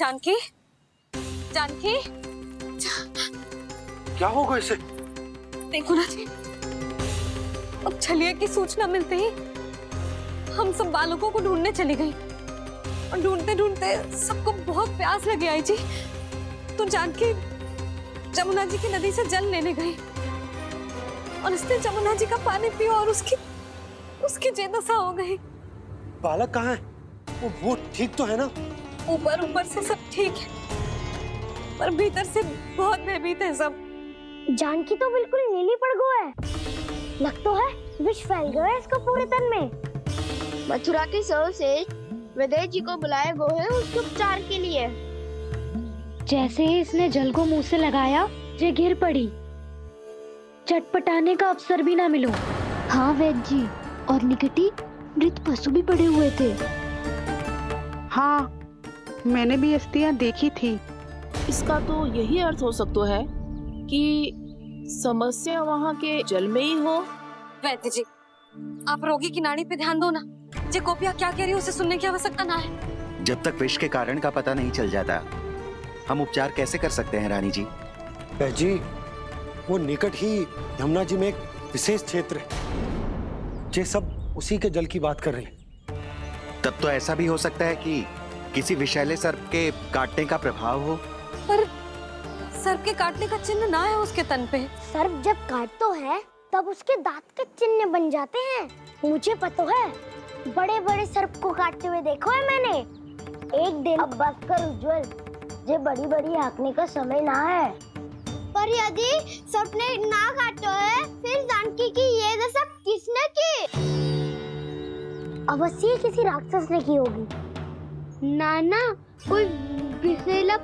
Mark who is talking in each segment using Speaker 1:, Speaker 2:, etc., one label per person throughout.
Speaker 1: जानकी, जानकी,
Speaker 2: क्या होगा इसे?
Speaker 1: देखो ना जी, अब छलिया की सूचना मिलते ही हम सब बालकों को ढूंढने चली गई और ढूंढते ढूंढते सबको बहुत प्यास लगी आई जी। तो जानकी जमुना जी की नदी से जल लेने गई और उसने जमुना जी का पानी पिया और उसकी जेदशा हो गई।
Speaker 2: बालक कहाँ है? वो ठीक तो है ना?
Speaker 1: ऊपर से सब ठीक है, पर भीतर से बहुत भयभीत है सब।
Speaker 3: जानकी तो बिल्कुल नीली पड़ गया है। लग तो है विष फैल गया है इसको पूरे तन में।
Speaker 4: मथुरा के सर्वश्रेष्ठ विदेह जी को बुलाए गए हैं उसके उपचार के लिए।
Speaker 3: जैसे ही इसने जल को मुंह से लगाया, ये गिर पड़ी। चटपटाने का अवसर भी ना मिलो। हाँ वैद्य जी, और निकटी मृत पशु भी पड़े हुए थे।
Speaker 5: हाँ, मैंने भी अस्थियां देखी थी।
Speaker 6: इसका तो यही अर्थ हो सकता है कि समस्या वहाँ के जल में ही हो।
Speaker 1: वैद्य जी, आप रोगी की नाड़ी पे ध्यान दो ना। जे गोपिया क्या कह रही है उसे सुनने की आवश्यकता ना है।
Speaker 7: जब तक विष के कारण का पता नहीं चल जाता, हम उपचार कैसे कर सकते हैं रानी जी?
Speaker 2: वैद्य जी, वो निकट ही यमुना जी में एक विशेष क्षेत्र है। ये सब उसी के जल की बात कर रहे हैं।
Speaker 7: तब तो ऐसा भी हो सकता है कि किसी विषैले सर्प के काटने का प्रभाव हो।
Speaker 1: पर सर्प के काटने का चिन्ह ना है उसके तन पे।
Speaker 3: सर्प जब काटतो है तब उसके दांत के चिन्ह बन जाते हैं। मुझे पता है, बड़े बड़े सर्प को काटते हुए देखो है मैंने। एक दिन अब बस कर उज्जवल, ये बड़ी बड़ी हाँकने का समय ना है।
Speaker 4: पर यदि सर्प ने ना काटो है, फिर जानकी की ये दशा किसने की?
Speaker 3: अवश्य किसी राक्षस ने की होगी। नाना, कोई विषैला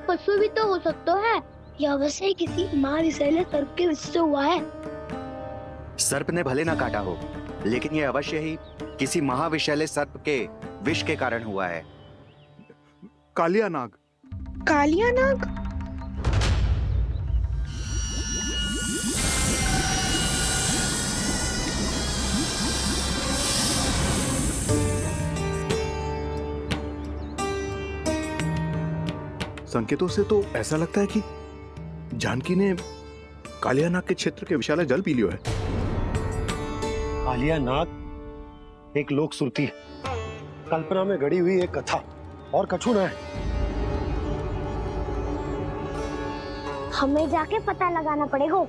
Speaker 3: पशु भी तो हो सकता है। यह अवश्य किसी महाविषैले सर्प के विष से हुआ है।
Speaker 7: सर्प ने भले ना काटा हो, लेकिन ये अवश्य ही किसी महाविषैले सर्प के विष के कारण हुआ है।
Speaker 8: कालिया नाग।
Speaker 5: कालिया नाग?
Speaker 8: संकेतों से तो ऐसा लगता है कि जानकी ने कालिया नाग के क्षेत्र के विशाल जल पी लियो है।
Speaker 2: कालिया नाग एक लोक श्रुति है, कल्पना में गढ़ी हुई एक कथा, और कछु ना है।
Speaker 3: हमें जाके पता लगाना पड़ेगा।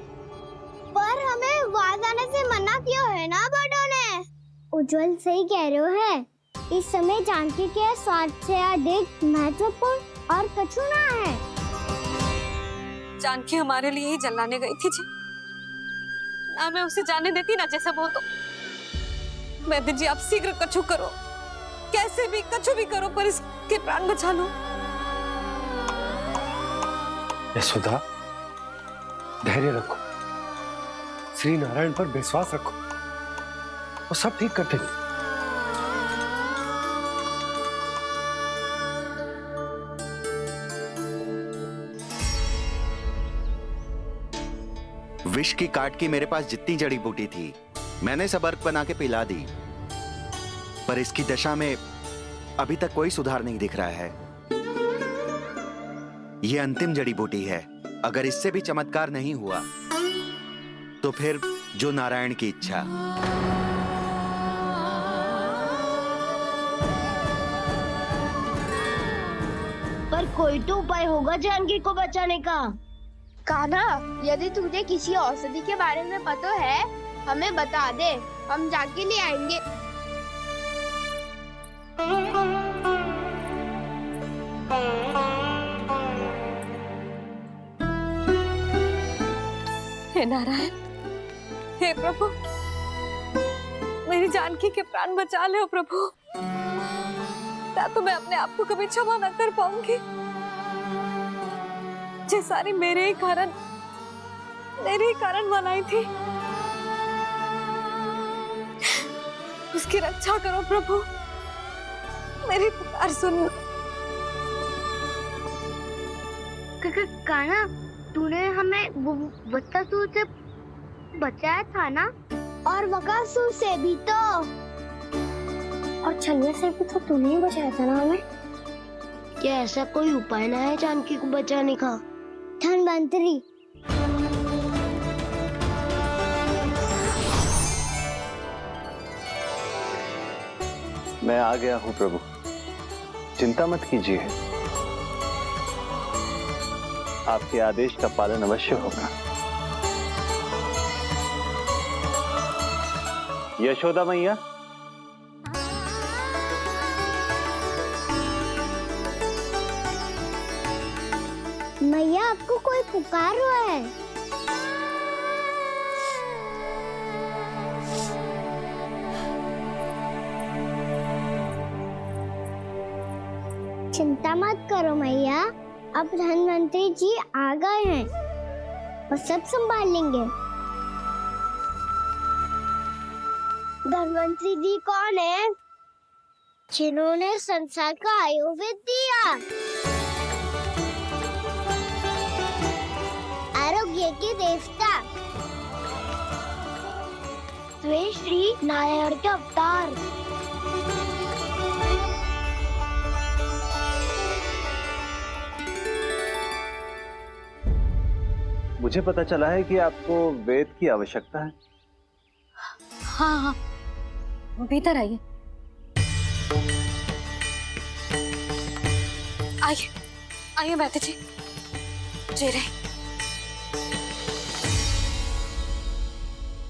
Speaker 4: पर हमें वहाँ जाने से मना किया है ना बड़ों ने।
Speaker 3: उज्जवल सही कह रहे हो है। इस समय जानकी के स्वार्थ से अधिक महत्वपूर्ण और कछु ना है।
Speaker 1: जानकी हमारे लिए ही जलाने गई थी जी। ना मैं उसे जाने देती ना जैसा वो तो। वैद्य जी, आप शीघ्र कछु करो, कैसे भी कछु भी करो, पर इसके प्राण बचा लो।
Speaker 2: यशोदा, धैर्य रखो, श्री नारायण पर विश्वास रखो, वो सब ठीक करते हैं।
Speaker 7: विष की काट की मेरे पास जितनी जड़ी बूटी थी, मैंने सब अर्क बना के पिला दी, पर इसकी दशा में अभी तक कोई सुधार नहीं दिख रहा है। यह अंतिम जड़ी बूटी है। अगर इससे भी चमत्कार नहीं हुआ, तो फिर जो नारायण की इच्छा।
Speaker 4: पर कोई तो उपाय होगा जानकी को बचाने का। कान्हा, यदि तुझे किसी औषधि के बारे में पता है, हमें बता दे, हम जाके ले आएंगे।
Speaker 1: हे नारायण, हे प्रभु, मेरी जानकी के प्राण बचा ले प्रभु। या तो मैं अपने आप को कभी क्षमा न कर पाऊंगी। ये सारी मेरे ही कारण बनाई थी। उसकी रक्षा करो प्रभु, मेरी पुकार सुनो।
Speaker 3: कान्हा, तूने हमें बकासुर से बचाया था ना?
Speaker 4: और बकासुर से भी तो।
Speaker 3: और छलिया से भी तो तूने ही बचाया था ना हमें?
Speaker 4: क्या ऐसा कोई उपाय ना है जानकी को बचाने का?
Speaker 3: धन्वंतरी,
Speaker 2: मैं आ गया हूं प्रभु, चिंता मत कीजिए, आपके आदेश का पालन अवश्य होगा। यशोदा मैया,
Speaker 3: मैया आपको कोई पुकार रहा है। चिंता मत करो मैया, अब धन्वंतरी जी आ गए हैं, वो सब संभाल लेंगे। धन्वंतरी जी कौन है? जिन्होंने संसार का आयुर्वेद दिया, आरोग्य के देवता, वे श्री नारायण के अवतार।
Speaker 2: मुझे पता चला है कि आपको वेद की आवश्यकता है।
Speaker 1: हाँ हाँ, भीतर आइए। आइए आइए बैठे जी, जी रहे।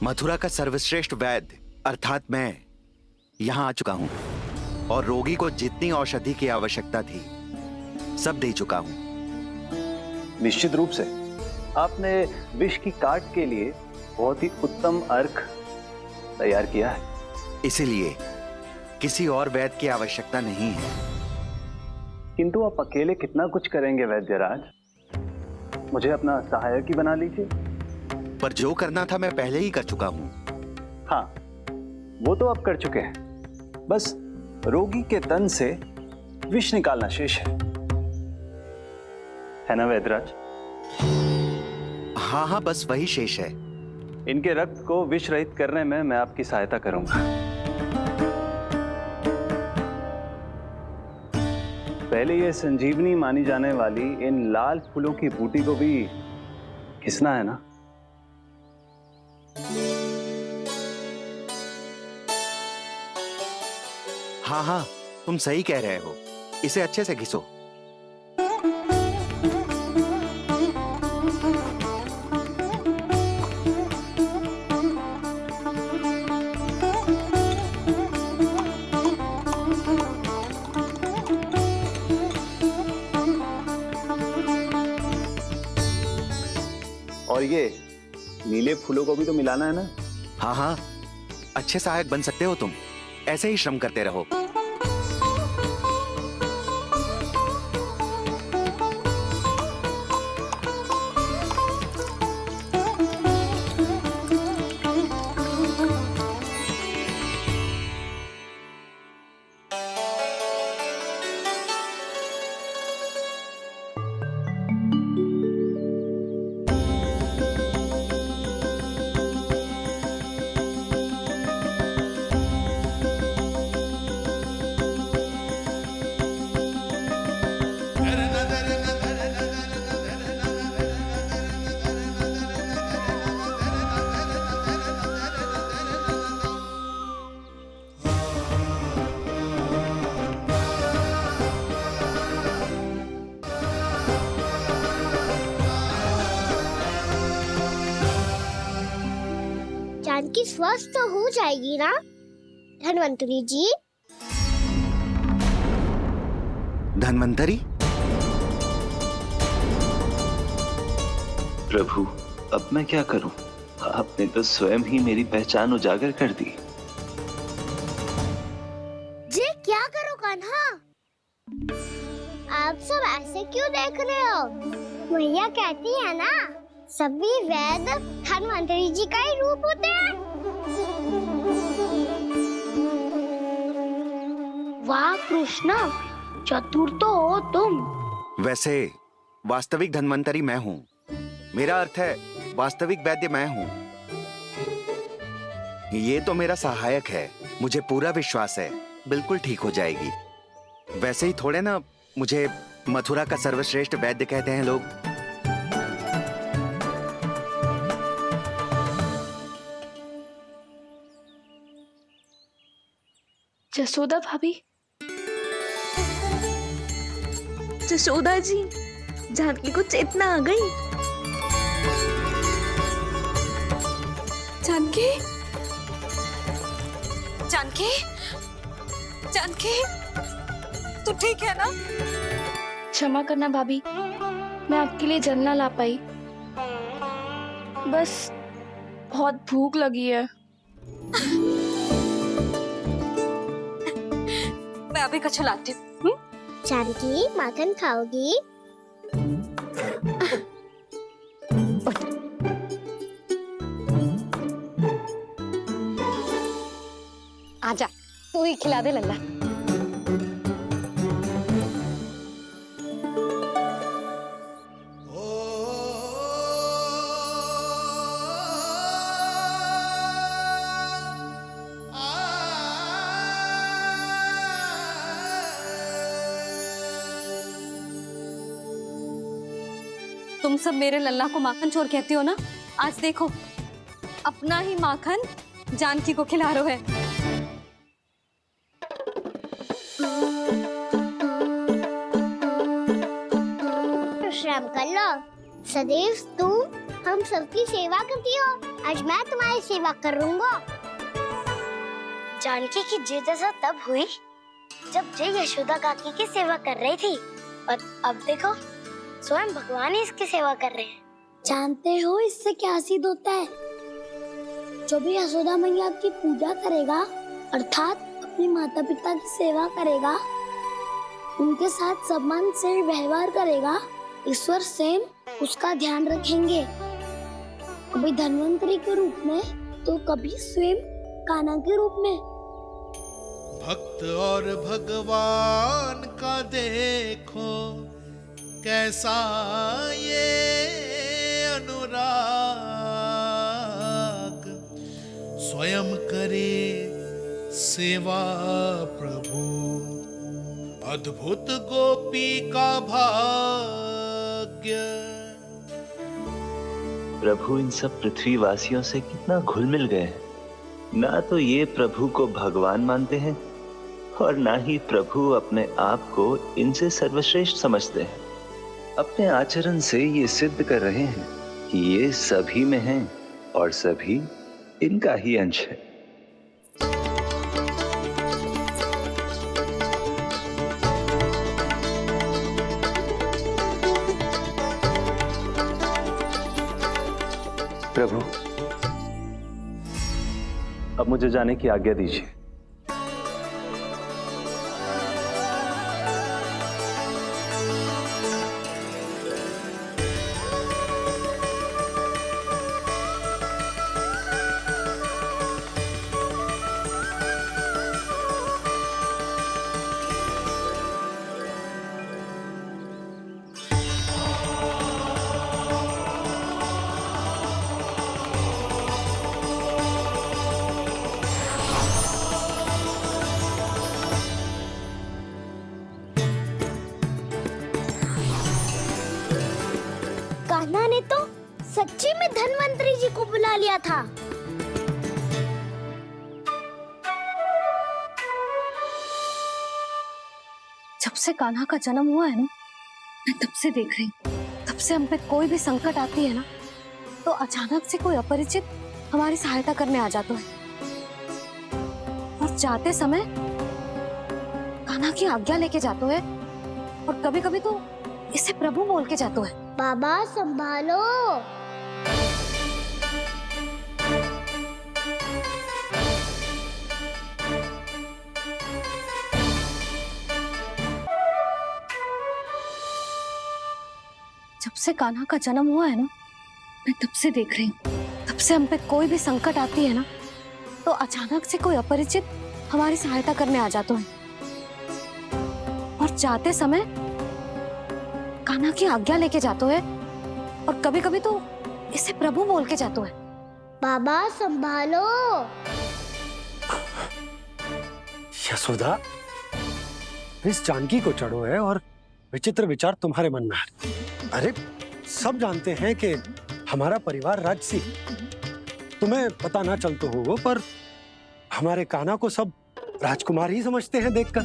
Speaker 7: मथुरा का सर्वश्रेष्ठ वैद्य अर्थात मैं यहाँ आ चुका हूँ और रोगी को जितनी औषधि की आवश्यकता थी सब दे चुका हूँ।
Speaker 2: निश्चित रूप से आपने विष की काट के लिए बहुत ही उत्तम अर्क तैयार किया है,
Speaker 7: इसीलिए किसी और वैद्य की आवश्यकता नहीं है।
Speaker 2: किंतु आप अकेले कितना कुछ करेंगे वैद्यराज, मुझे अपना सहायक ही बना लीजिए।
Speaker 7: पर जो करना था मैं पहले ही कर चुका हूँ।
Speaker 2: हाँ, वो तो आप कर चुके हैं, बस रोगी के तन से विष निकालना शेष है ना वैद्यराज?
Speaker 7: हाँ हाँ, बस वही शेष है।
Speaker 2: इनके रक्त को विष रहित करने में मैं आपकी सहायता करूंगा। पहले ये संजीवनी मानी जाने वाली इन लाल फूलों की बूटी को भी घिसना है ना?
Speaker 7: हाँ हाँ, तुम सही कह रहे हो, इसे अच्छे से घिसो।
Speaker 2: और ये नीले फूलों को भी तो मिलाना है ना?
Speaker 7: हाँ हाँ, अच्छे सहायक बन सकते हो तुम, ऐसे ही श्रम करते रहो।
Speaker 3: जानकी स्वस्थ तो हो जाएगी ना धन्वंतरी जी?
Speaker 7: धन्वंतरी?
Speaker 9: प्रभु, अब मैं क्या करूं? आपने तो स्वयं ही मेरी पहचान उजागर कर दी।
Speaker 3: जी क्या करो कान्हा? आप सब ऐसे क्यों देख रहे हो? मैया कहती है ना, सभी वैद्य धन्वंतरी जी का ही रूप होते हैं। वाह कृष्णा, चतुर तो हो तुम।
Speaker 7: वैसे वास्तविक धन्वंतरी मैं हूँ, मेरा अर्थ है वास्तविक वैद्य मैं हूँ। ये तो मेरा सहायक है, मुझे पूरा विश्वास है बिल्कुल ठीक हो जाएगी। वैसे ही थोड़े ना मुझे मथुरा का सर्वश्रेष्ठ वैद्य कहते हैं लोग।
Speaker 10: जसोदा भाभी, जसोदा जी, जानकी को चेतना आ गई।
Speaker 1: जानकी, जानकी, जानकी, तू ठीक है ना?
Speaker 10: क्षमा करना भाभी, मैं आपके लिए जल ना ला पाई। बस बहुत भूख लगी है।
Speaker 1: मैं अभी कच्चा लाती हूँ।
Speaker 3: जानकी, माखन खाओगी?
Speaker 1: आजा, तू ही खिला दे लल्ला। तुम सब मेरे लल्ला को माखन चोर कहती हो ना? आज देखो, अपना ही माखन जानकी को खिला रहे हो।
Speaker 3: विश्राम कर लो। सदैव तुम हम सबकी सेवा करती हो, आज मैं तुम्हारी सेवा करूंगा। जानकी की जिद तब हुई जब जय यशोदा काकी की सेवा कर रही थी, और अब देखो स्वयं भगवान ही इसकी सेवा कर रहे हैं। जानते हो इससे क्या सिद्ध होता है? जो भी यशोदा मैया की पूजा करेगा, अर्थात अपने माता पिता की सेवा करेगा, उनके साथ सम्मान से व्यवहार करेगा, ईश्वर स्वयं उसका ध्यान रखेंगे। कभी धन्वंतरी के रूप में तो कभी स्वयं कान्हा के रूप में।
Speaker 11: भक्त और भगवान का देखो कैसा ये अनुराग, स्वयं करे सेवा प्रभु, अद्भुत गोपी का भाग्य।
Speaker 9: प्रभु इन सब पृथ्वीवासियों से कितना घुल मिल गए हैं। ना तो ये प्रभु को भगवान मानते हैं और ना ही प्रभु अपने आप को इनसे सर्वश्रेष्ठ समझते हैं। अपने आचरण से ये सिद्ध कर रहे हैं कि ये सभी में हैं और सभी इनका ही अंश है।
Speaker 8: प्रभु, अब मुझे जाने की आज्ञा दीजिए।
Speaker 3: कान्हा ने तो सच्ची में धन्वंतरी जी को बुला लिया था।
Speaker 1: जब से कान्हा का जन्म हुआ है ना, मैं तब से देख रही हूँ, तब से हम पे कोई भी संकट आती है ना, तो अचानक से कोई अपरिचित हमारी सहायता करने आ जाता है, और जाते समय कान्हा की आज्ञा लेके जाते है, और कभी कभी तो इसे प्रभु बोल के जाते है।
Speaker 3: बाबा संभालो।
Speaker 1: जब से कान्हा का जन्म हुआ है ना, मैं तब से देख रही हूँ, तब से हम पे कोई भी संकट आती है ना, तो अचानक से कोई अपरिचित हमारी सहायता करने आ जाता है, और जाते समय कान्हा की आज्ञा लेके जाते है, और कभी कभी तो इसे प्रभु बोल के जाते है।
Speaker 3: बाबा संभालो।
Speaker 2: यशोदा, इस जानकी को चढ़ो है और विचित्र विचार तुम्हारे मन में है। अरे सब जानते हैं कि हमारा परिवार राजसी, तुम्हें पता ना चल तो हो पर हमारे कान्हा को सब राजकुमार ही समझते हैं देखकर।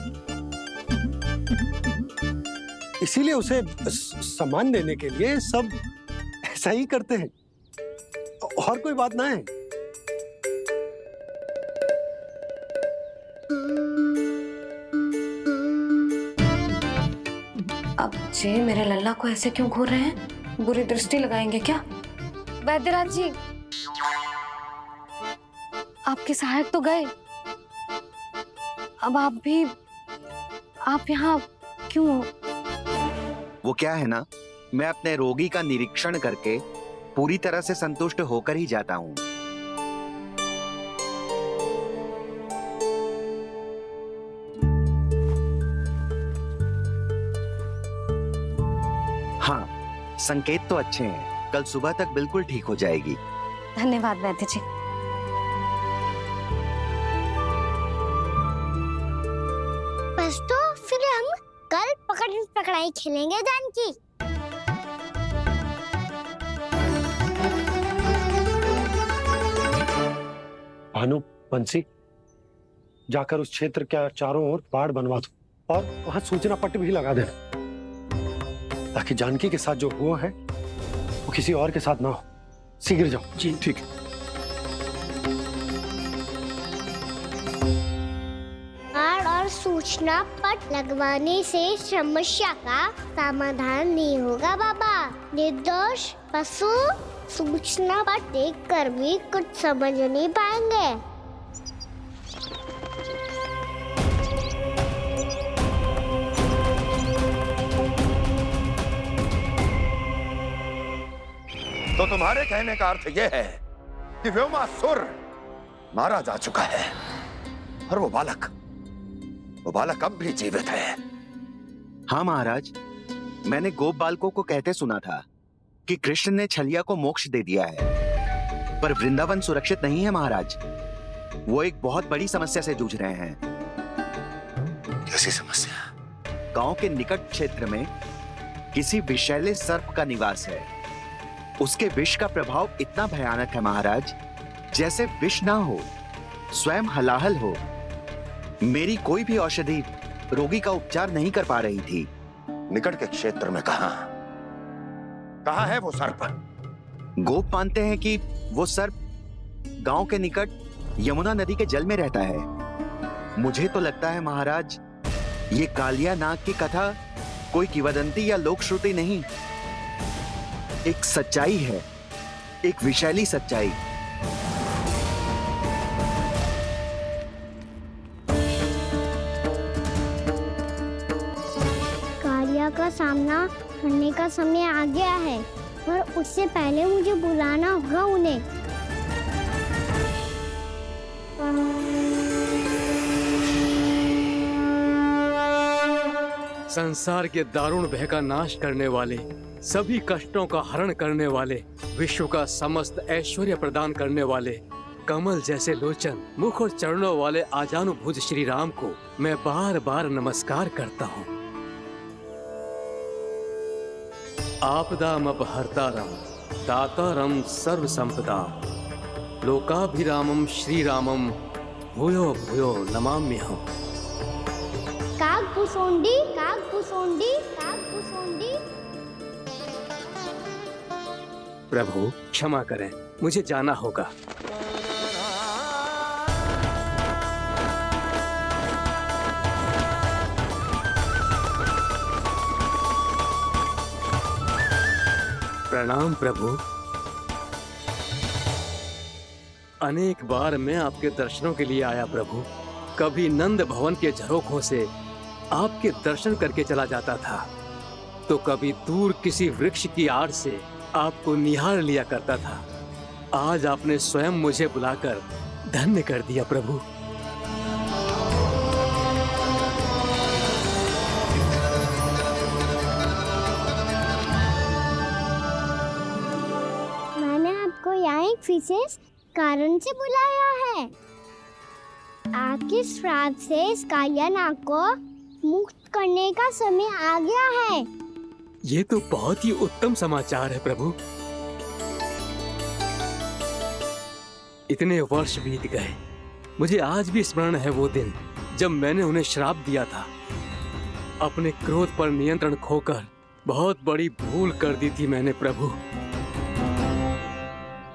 Speaker 2: इसीलिए उसे सम्मान देने के लिए सब ऐसा ही करते हैं, और कोई बात ना है।
Speaker 1: अब जी मेरे लल्ला को ऐसे क्यों घूर रहे हैं? बुरी दृष्टि लगाएंगे क्या? वैद्यराज जी, आपके सहायक तो गए, अब आप यहाँ क्यों हो?
Speaker 7: वो क्या है ना, मैं अपने रोगी का निरीक्षण करके पूरी तरह से संतुष्ट होकर ही जाता हूँ। हाँ, संकेत तो अच्छे हैं, कल सुबह तक बिल्कुल ठीक हो जाएगी।
Speaker 1: धन्यवाद वैद्य जी।
Speaker 3: बस तो फिर हम कल पकड़न पकड़ाई खेलेंगे जानकी।
Speaker 2: भानु, बंसी, जाकर उस क्षेत्र के चारों ओर बाड़ बनवा दो और वहां सूचना पट्ट भी लगा देना, ताकि जानकी के साथ जो हुआ है वो किसी और के साथ ना हो। शीघ्र जाओ।
Speaker 8: जी ठीक है।
Speaker 3: बाड़ और सूचना पट लगवाने से समस्या का समाधान नहीं होगा बाबा। निर्दोष पशु सूचना पट देखकर भी कुछ समझ नहीं पाएंगे।
Speaker 8: तो तुम्हारे कहने का अर्थ यह है कि व्योमासुर मारा जा चुका है और वो बालक अब भी जीवित है।
Speaker 7: हाँ महाराज, मैंने गोप बालकों को कहते सुना था कि कृष्ण ने छलिया को मोक्ष दे दिया है, पर वृंदावन सुरक्षित नहीं है महाराज। वो एक बहुत बड़ी समस्या से जूझ रहे हैं।
Speaker 8: कैसी समस्या?
Speaker 7: गांव के निकट क्षेत्र में किसी विषैले सर्प का निवास है। उसके विष का प्रभाव इतना भयानक है महाराज, जैसे विष ना हो, स्वयं हलाहल हो। मेरी कोई भी औषधि रोगी का उपचार नहीं कर पा रही थी।
Speaker 8: निकट के क्षेत्र में कहाँ है वो सर्प?
Speaker 7: गोप मानते हैं कि वो सर्प गांव के निकट यमुना नदी के जल में रहता है। मुझे तो लगता है महाराज, ये कालिया नाग की कथा कोई किंवदंती या लोक श्रुति नहीं, एक सच्चाई है, एक विषैली सच्चाई।
Speaker 3: कालिया का सामना करने का समय आ गया है, पर उससे पहले मुझे बुलाना होगा उन्हें।
Speaker 12: संसार के दारुण भय का नाश करने वाले, सभी कष्टों का हरण करने वाले, विश्व का समस्त ऐश्वर्य प्रदान करने वाले, कमल जैसे लोचन, मुख और चरणों वाले आजानुभुज श्री राम को मैं बार बार नमस्कार करता हूँ। आपदामपहर्तारं दातारं सर्व संपदा लोकाभिरामं श्री रामं भूयो भूयो नमाम्यहम्।
Speaker 3: कागभूसोंडी कागभूसोंडी कागभूसोंडी।
Speaker 12: प्रभु क्षमा करें, मुझे जाना होगा। प्रणाम प्रभु। अनेक बार मैं आपके दर्शनों के लिए आया प्रभु। कभी नंद भवन के झरोखों से आपके दर्शन करके चला जाता था, तो कभी दूर किसी वृक्ष की आड़ से आपको निहार लिया करता था। आज आपने स्वयं मुझे बुलाकर धन्य कर दिया प्रभु।
Speaker 3: मैंने आपको यहाँ एक विशेष कारण से बुलाया है। आपके श्राद्ध से इस कालिया नाग को मुक्त करने का समय आ गया है।
Speaker 12: ये तो बहुत ही उत्तम समाचार है प्रभु। इतने वर्ष बीत गए, मुझे आज भी स्मरण है वो दिन जब मैंने उन्हें श्राप दिया था। अपने क्रोध पर नियंत्रण खोकर बहुत बड़ी भूल कर दी थी मैंने प्रभु।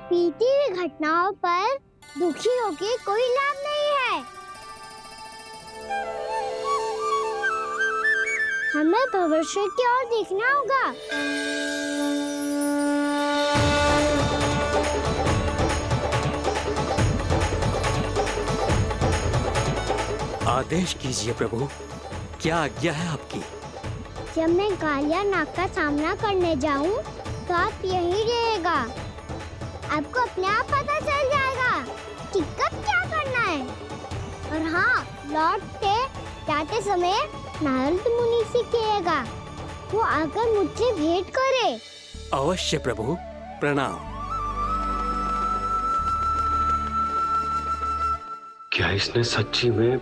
Speaker 3: बीती हुई घटनाओं पर दुखी होके कोई लाभ नहीं है। हमें भविष्य की ओर देखना होगा।
Speaker 12: आदेश कीजिए प्रभु, क्या आज्ञा है आपकी?
Speaker 3: जब मैं कालिया नाग का सामना करने जाऊं, तो आप यही रहेगा। आपको अपने आप पता चल जाएगा कि कब क्या करना है। और हाँ, लौटते जाते समय नारद मुनि से कहिएगा, वो आकर मुझसे भेंट करे।
Speaker 12: अवश्य प्रभु, प्रणाम।
Speaker 2: क्या इसने सच्ची में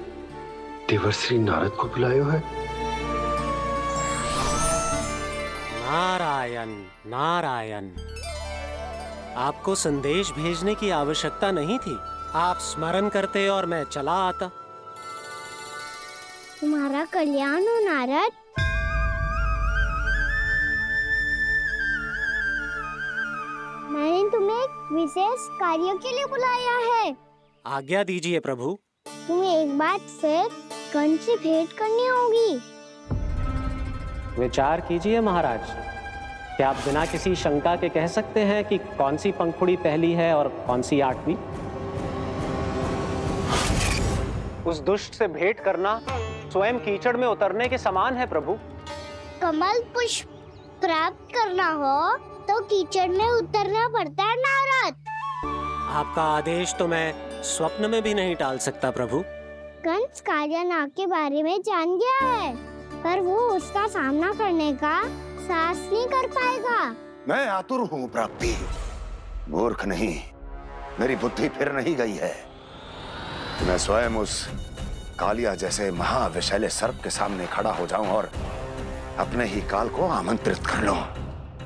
Speaker 2: देवर्षि नारद को बुलाया है?
Speaker 13: नारायण नारायण, आपको संदेश भेजने की आवश्यकता नहीं थी। आप स्मरण करते और मैं चला आता।
Speaker 3: तुम्हारा कल्याण हो नारद। मैंने तुम्हें एक विशेष कार्य के लिए बुलाया है।
Speaker 13: आज्ञा दीजिए प्रभु।
Speaker 3: तुम्हें एक बात फिर कंस से भेंट करनी होगी।
Speaker 13: विचार कीजिए महाराज, क्या आप बिना किसी शंका के कह सकते हैं कि कौन सी पंखुड़ी पहली है और कौन सी 8वीं? उस दुष्ट से भेंट करना स्वयं कीचड़ में उतरने के समान है प्रभु।
Speaker 3: कमल पुष्प प्राप्त करना हो तो कीचड़ में उतरना पड़ता है नारद।
Speaker 13: आपका आदेश तो मैं स्वप्न में भी नहीं टाल सकता प्रभु।
Speaker 3: कंस कालिया नाग के बारे में जान गया है, पर वो उसका सामना करने का साहस नहीं कर पाएगा।
Speaker 8: मैं आतुर हूँ प्राप्ति, मूर्ख नहीं। मेरी बुद्धि फिर नहीं गई है। मैं स्वयं उस कालिया जैसे महाविषैले सर्प के सामने खड़ा हो जाऊं और अपने ही काल को आमंत्रित कर लूं।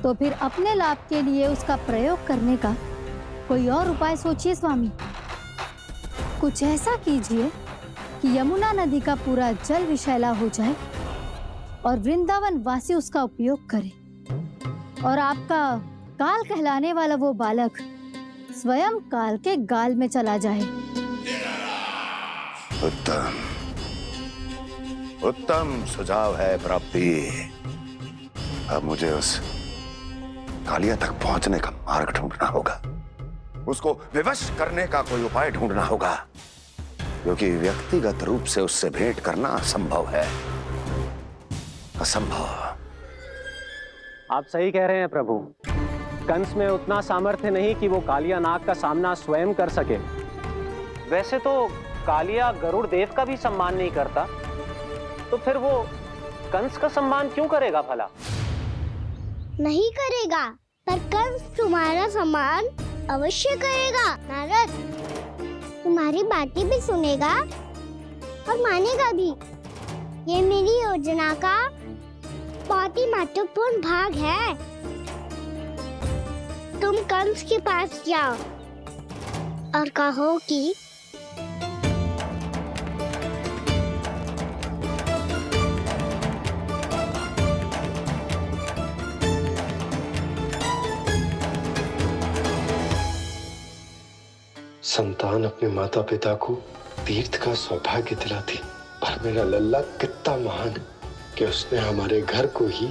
Speaker 14: तो फिर अपने लाभ के लिए उसका प्रयोग करने का कोई और उपाय सोचिए स्वामी। कुछ ऐसा कीजिए कि यमुना नदी का पूरा जल विषैला हो जाए और वृंदावन वासी उसका उपयोग करे, और आपका काल कहलाने वाला वो बालक स्वयं काल के गाल में चला जाए।
Speaker 8: उत्तम उत्तम सुझाव है प्राप्ति। अब मुझे उस कालिया तक पहुंचने का मार्ग ढूंढना होगा। उसको विवश करने का कोई उपाय ढूंढना होगा, क्योंकि व्यक्तिगत रूप से उससे भेंट करना असंभव है। असंभव।
Speaker 13: आप सही कह रहे हैं प्रभु। कंस में उतना सामर्थ्य नहीं कि वो कालिया नाग का सामना स्वयं कर सके। वैसे तो कालिया गरुड़ देव का भी सम्मान नहीं करता, तो फिर वो कंस का सम्मान क्यों करेगा भला?
Speaker 3: नहीं करेगा, पर कंस तुम्हारा सम्मान अवश्य करेगा नारद। तुम्हारी बातें भी सुनेगा और मानेगा भी। ये मेरी योजना का बहुत ही महत्वपूर्ण भाग है। तुम कंस के पास जाओ और कहो कि
Speaker 2: संतान अपने माता पिता को तीर्थ का सौभाग्य दिलाती, और मेरा लल्ला कितना महान है कि उसने हमारे घर को ही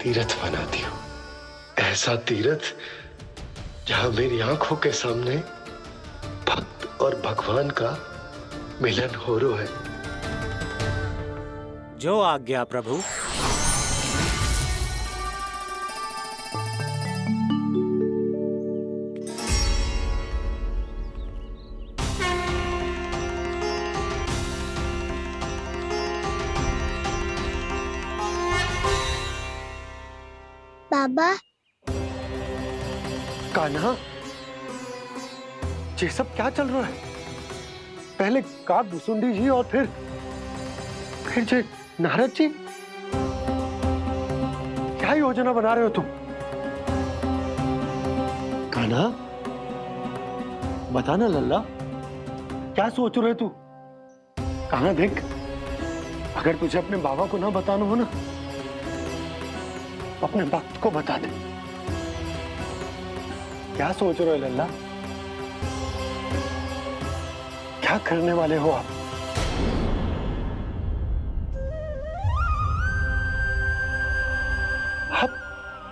Speaker 2: तीर्थ बना दिया। ऐसा तीर्थ जहां मेरी आंखों के सामने भक्त और भगवान का मिलन हो रहा है।
Speaker 13: जो आज्ञा प्रभु।
Speaker 3: बाबा।
Speaker 2: कान्हा, ये सब क्या चल रहा है? पहले काग भुसुंडी जी और फिर ये नारद जी, क्या योजना बना रहे हो तुम? कान्हा, बताना लल्ला, क्या सोच रहे तू? कान्हा देख, अगर तुझे अपने बाबा को ना बताना हो ना, तो अपने भक्त को बता दे। क्या सोच रहे हो लल्ला? क्या करने वाले हो आप?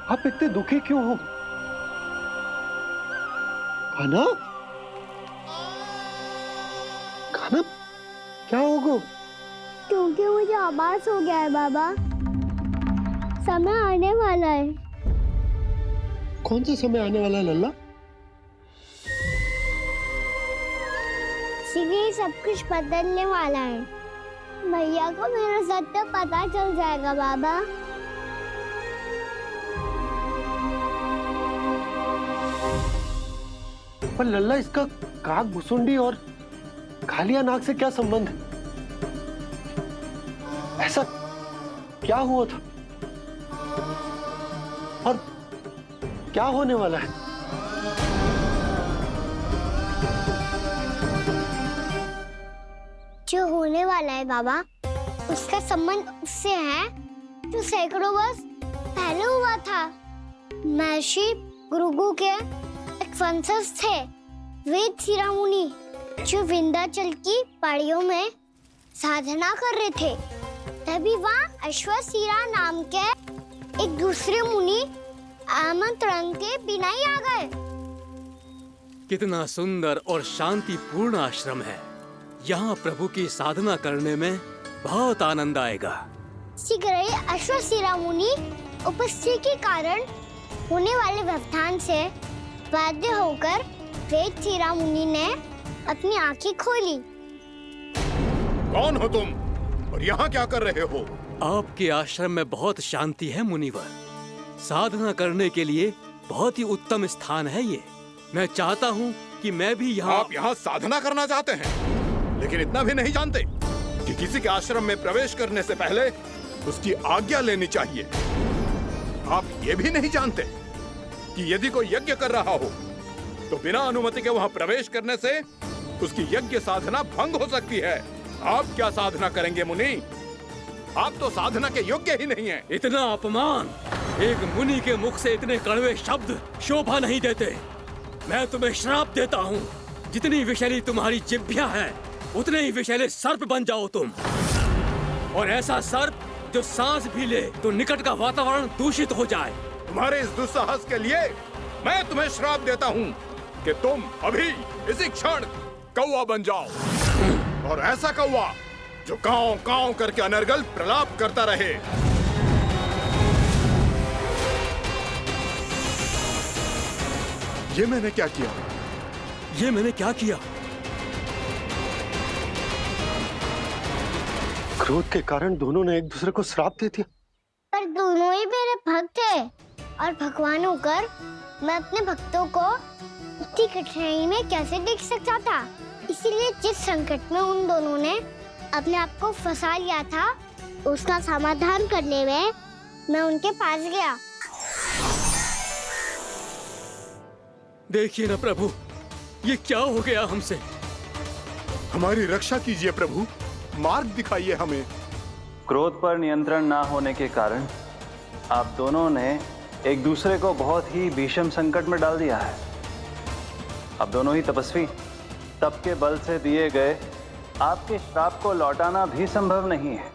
Speaker 2: आप इतने दुखी क्यों हो? कान्हा, कान्हा, क्या होगा?
Speaker 3: क्योंकि मुझे आभास हो गया है बाबा, समय आने वाला है।
Speaker 2: कौन सा समय आने वाला है लल्ला?
Speaker 3: शीघ्र ही सब कुछ बदलने वाला है। भैया को मेरा सत्य पता चल जाएगा बाबा।
Speaker 2: पर लल्ला, इसका काक भुसुंडी और कालिया नाग से क्या संबंध है? ऐसा क्या हुआ था और क्या होने वाला है?
Speaker 3: जो होने वाला है बाबा, उसका संबंध उससे है जो सैकड़ों वर्ष पहले हुआ था। महर्षि भृगु के वंशज थे वेदशिरा मुनि, जो विंध्याचल की पहाड़ियों में साधना कर रहे थे। तभी वहाँ अश्वशिरा नाम के एक दूसरे मुनि आमंत्रण के बिना ही आ गए।
Speaker 12: कितना सुंदर और शांतिपूर्ण आश्रम है। यहाँ प्रभु की साधना करने में बहुत आनंद आएगा।
Speaker 3: शीघ्र ही अश्वशिरा मुनि उपस्थिति के कारण होने वाले व्यवधान से बाध्य होकर वेदशिरा मुनि ने अपनी आंखें खोली।
Speaker 15: कौन हो तुम और यहाँ क्या कर रहे हो?
Speaker 12: आपके आश्रम में बहुत शांति है मुनिवर। साधना करने के लिए बहुत ही उत्तम स्थान है ये। मैं चाहता हूँ कि मैं भी यहाँ।
Speaker 15: आप यहाँ साधना करना चाहते हैं, लेकिन इतना भी नहीं जानते कि किसी के आश्रम में प्रवेश करने से पहले उसकी आज्ञा लेनी चाहिए। आप ये भी नहीं जानते कि यदि कोई यज्ञ कर रहा हो तो बिना अनुमति के वहाँ प्रवेश करने से उसकी यज्ञ साधना भंग हो सकती है। आप क्या साधना करेंगे मुनि? आप तो साधना के योग्य ही नहीं हैं।
Speaker 12: इतना अपमान! एक मुनि के मुख से इतने कड़वे शब्द शोभा नहीं देते। मैं तुम्हें श्राप देता हूँ, जितनी विषैली तुम्हारी जिह्वा है उतने ही विषैले सर्प बन जाओ तुम। और ऐसा सर्प जो सांस भी ले तो निकट का वातावरण दूषित हो जाए।
Speaker 15: तुम्हारे इस दुस्साहस के लिए मैं तुम्हें श्राप देता हूँ कि तुम अभी इसी क्षण कौवा बन जाओ, और ऐसा कौवा जो कांव कांव करके अनर्गल प्रलाप करता रहे। ये मैंने क्या किया?
Speaker 12: ये मैंने क्या किया?
Speaker 2: क्रोध के कारण दोनों ने एक दूसरे को श्राप दे दिया।
Speaker 3: पर दोनों ही मेरे भक्त थे, और भगवान होकर मैं अपने भक्तों को इतनी कठिनाई में कैसे देख सकता था। इसीलिए जिस संकट में उन दोनों ने अपने आप को फंसा लिया था, उसका समाधान करने में मैं उनके पास गया।
Speaker 12: देखिए ना प्रभु, ये क्या हो गया हमसे?
Speaker 15: हमारी रक्षा कीजिए प्रभु, मार्ग दिखाइए हमें।
Speaker 9: क्रोध पर नियंत्रण ना होने के कारण आप दोनों ने एक दूसरे को बहुत ही भीषण संकट में डाल दिया है। आप दोनों ही तपस्वी, तप के बल से दिए गए आपके श्राप को लौटाना भी संभव नहीं है।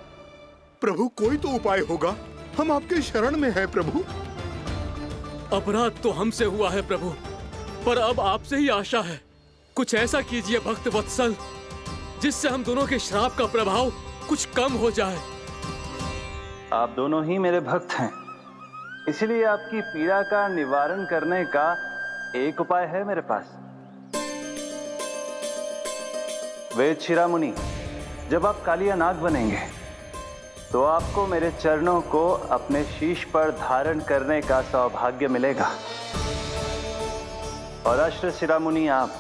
Speaker 15: प्रभु कोई तो उपाय होगा, हम आपके शरण में हैं प्रभु।
Speaker 12: अपराध तो हमसे हुआ है प्रभु, पर अब आपसे ही आशा है। कुछ ऐसा कीजिए भक्त वत्सल, जिससे हम दोनों के श्राप का प्रभाव कुछ कम हो जाए।
Speaker 9: आप दोनों ही मेरे भक्त हैं, इसलिए आपकी पीड़ा का निवारण करने का एक उपाय है मेरे पास। वेदशिरा मुनि, जब आप कालिया नाग बनेंगे तो आपको मेरे चरणों को अपने शीश पर धारण करने का सौभाग्य मिलेगा। और अश्वशिरा मुनि, आप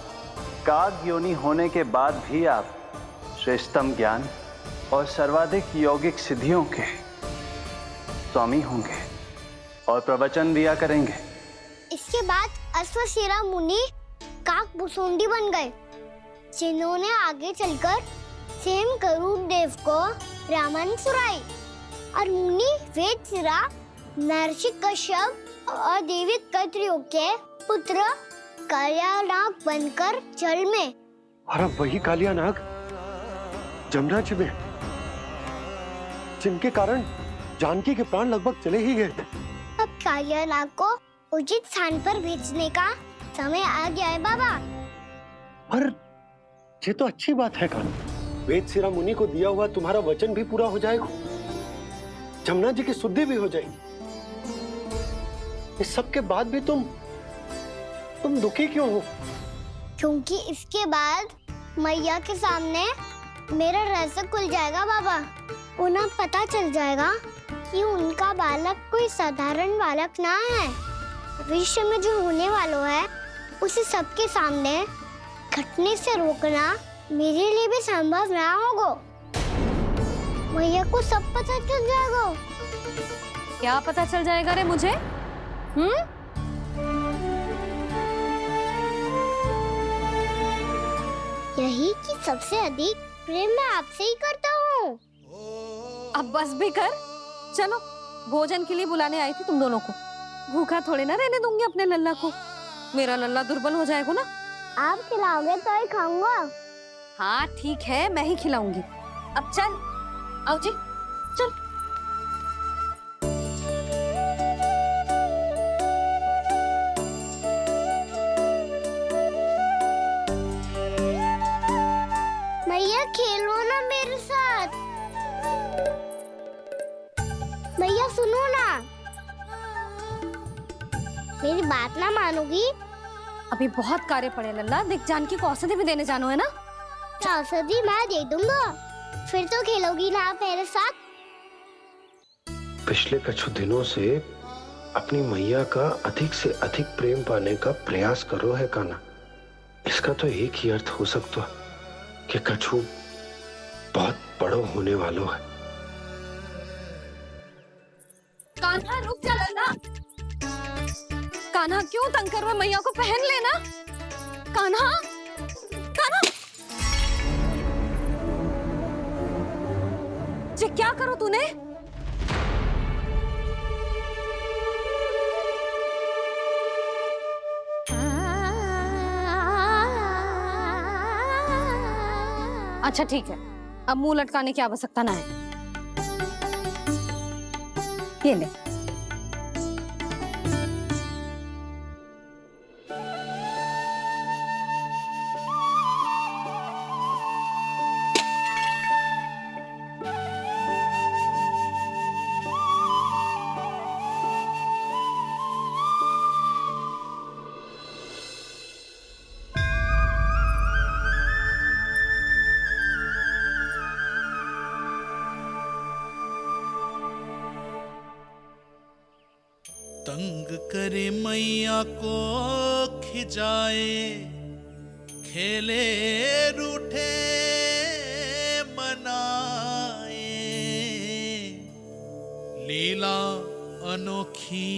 Speaker 9: काग योनि होने के बाद भी आप श्रेष्ठतम ज्ञान
Speaker 16: और सर्वाधिक यौगिक सिद्धियों के स्वामी होंगे और प्रवचन दिया करेंगे।
Speaker 3: इसके बाद अश्वशिरा मुनि काकभूषुंडी बन गए, जिन्होंने आगे चलकर स्वयं गरुड़ देव को रामायण सुनाई। और मुनि वेदशिरा महर्षि कश्यप और देवी कैत्रियों के पुत्र कालियानाग बनकर जल में।
Speaker 2: और अब वही कालियानाग जमुना जी में, जिनके कारण जानकी के प्राण लगभग चले ही गए थे।
Speaker 3: अब कालियानाग को उचित स्थान पर भेजने का समय आ गया है बाबा।
Speaker 2: पर ये तो अच्छी बात है कान्हा, वेदशिरा मुनि को दिया हुआ तुम्हारा वचन भी पूरा हो जाएगा, जमुना जी की शुद्धि भी हो जाएगी। इस सब के बाद भी तुम दुखी क्यों हो?
Speaker 3: क्योंकि इसके बाद मैया के सामने मेरा रहस्य खुल जाएगा बाबा। उन्हें पता चल जाएगा कि उनका बालक कोई साधारण बालक ना है। भविष्य में जो होने वाला है उसे सबके सामने घटने से रोकना मेरे लिए भी संभव ना होगा। मैया को सब पता चल जाएगा।
Speaker 1: क्या पता चल जाएगा रे मुझे?
Speaker 3: यही कि सबसे अधिक प्रेम मैं आपसे ही करता हूँ।
Speaker 1: अब बस भी कर, चलो भोजन के लिए बुलाने आई थी तुम दोनों को। भूखा थोड़े ना रहने दूंगी अपने लल्ला को, मेरा लल्ला दुर्बल हो जाएगा ना।
Speaker 3: आप खिलाओगे तो ही खाऊंगा।
Speaker 1: हाँ ठीक है, मैं ही खिलाऊंगी। अब चल, आओ जी चल।
Speaker 3: मैया खेलो ना मेरे साथ। मैया सुनो ना, मेरी बात ना मानोगी?
Speaker 1: अभी बहुत कार्य पड़े लल्ला, देख जानकी को औषधि भी देने जानो है ना।
Speaker 3: औषधि मैं दे दूंगा, फिर तो खेलोगी ना आप मेरे साथ?
Speaker 2: पिछले कुछ दिनों से अपनी मैया का अधिक से अधिक प्रेम पाने का प्रयास करो है कान्हा। इसका तो एक ही अर्थ हो सकता है कि कछु बहुत बड़ो होने वालो है।
Speaker 1: कान्हा रुक जा लल्ला। कान्हा क्यों तंग कर रहा है? मैया को पहन लेना। कान्हा, कान्हा, ये क्या करो तूने? अच्छा ठीक है, अब मुंह लटकाने की आवश्यकता ना है। ये ले।
Speaker 11: तंग करे मैया को खिजाए, खेले रूठे मनाए, लीला अनोखी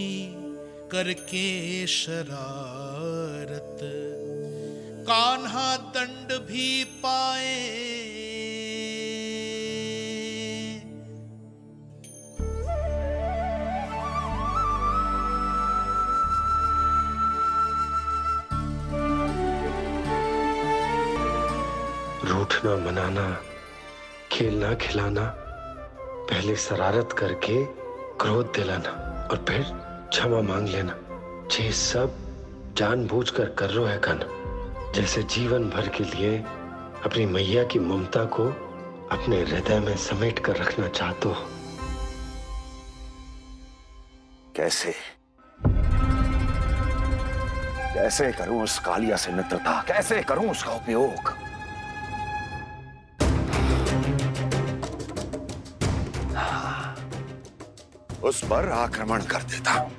Speaker 11: करके शरारत, कान्हा दंड भी पाए।
Speaker 2: रूठना मनाना, खेलना खिलाना, पहले शरारत करके क्रोध दिलाना और फिर क्षमा मांग लेना, ये सब जानबूझकर कर रहे है कान्हा। जैसे जीवन भर के लिए अपनी मैया की ममता को अपने हृदय में समेट कर रखना चाहते हो।
Speaker 8: कैसे कैसे करूं उस कालिया से मित्रता, कैसे करूं उसका उपयोग? उस पर आक्रमण कर देता हूं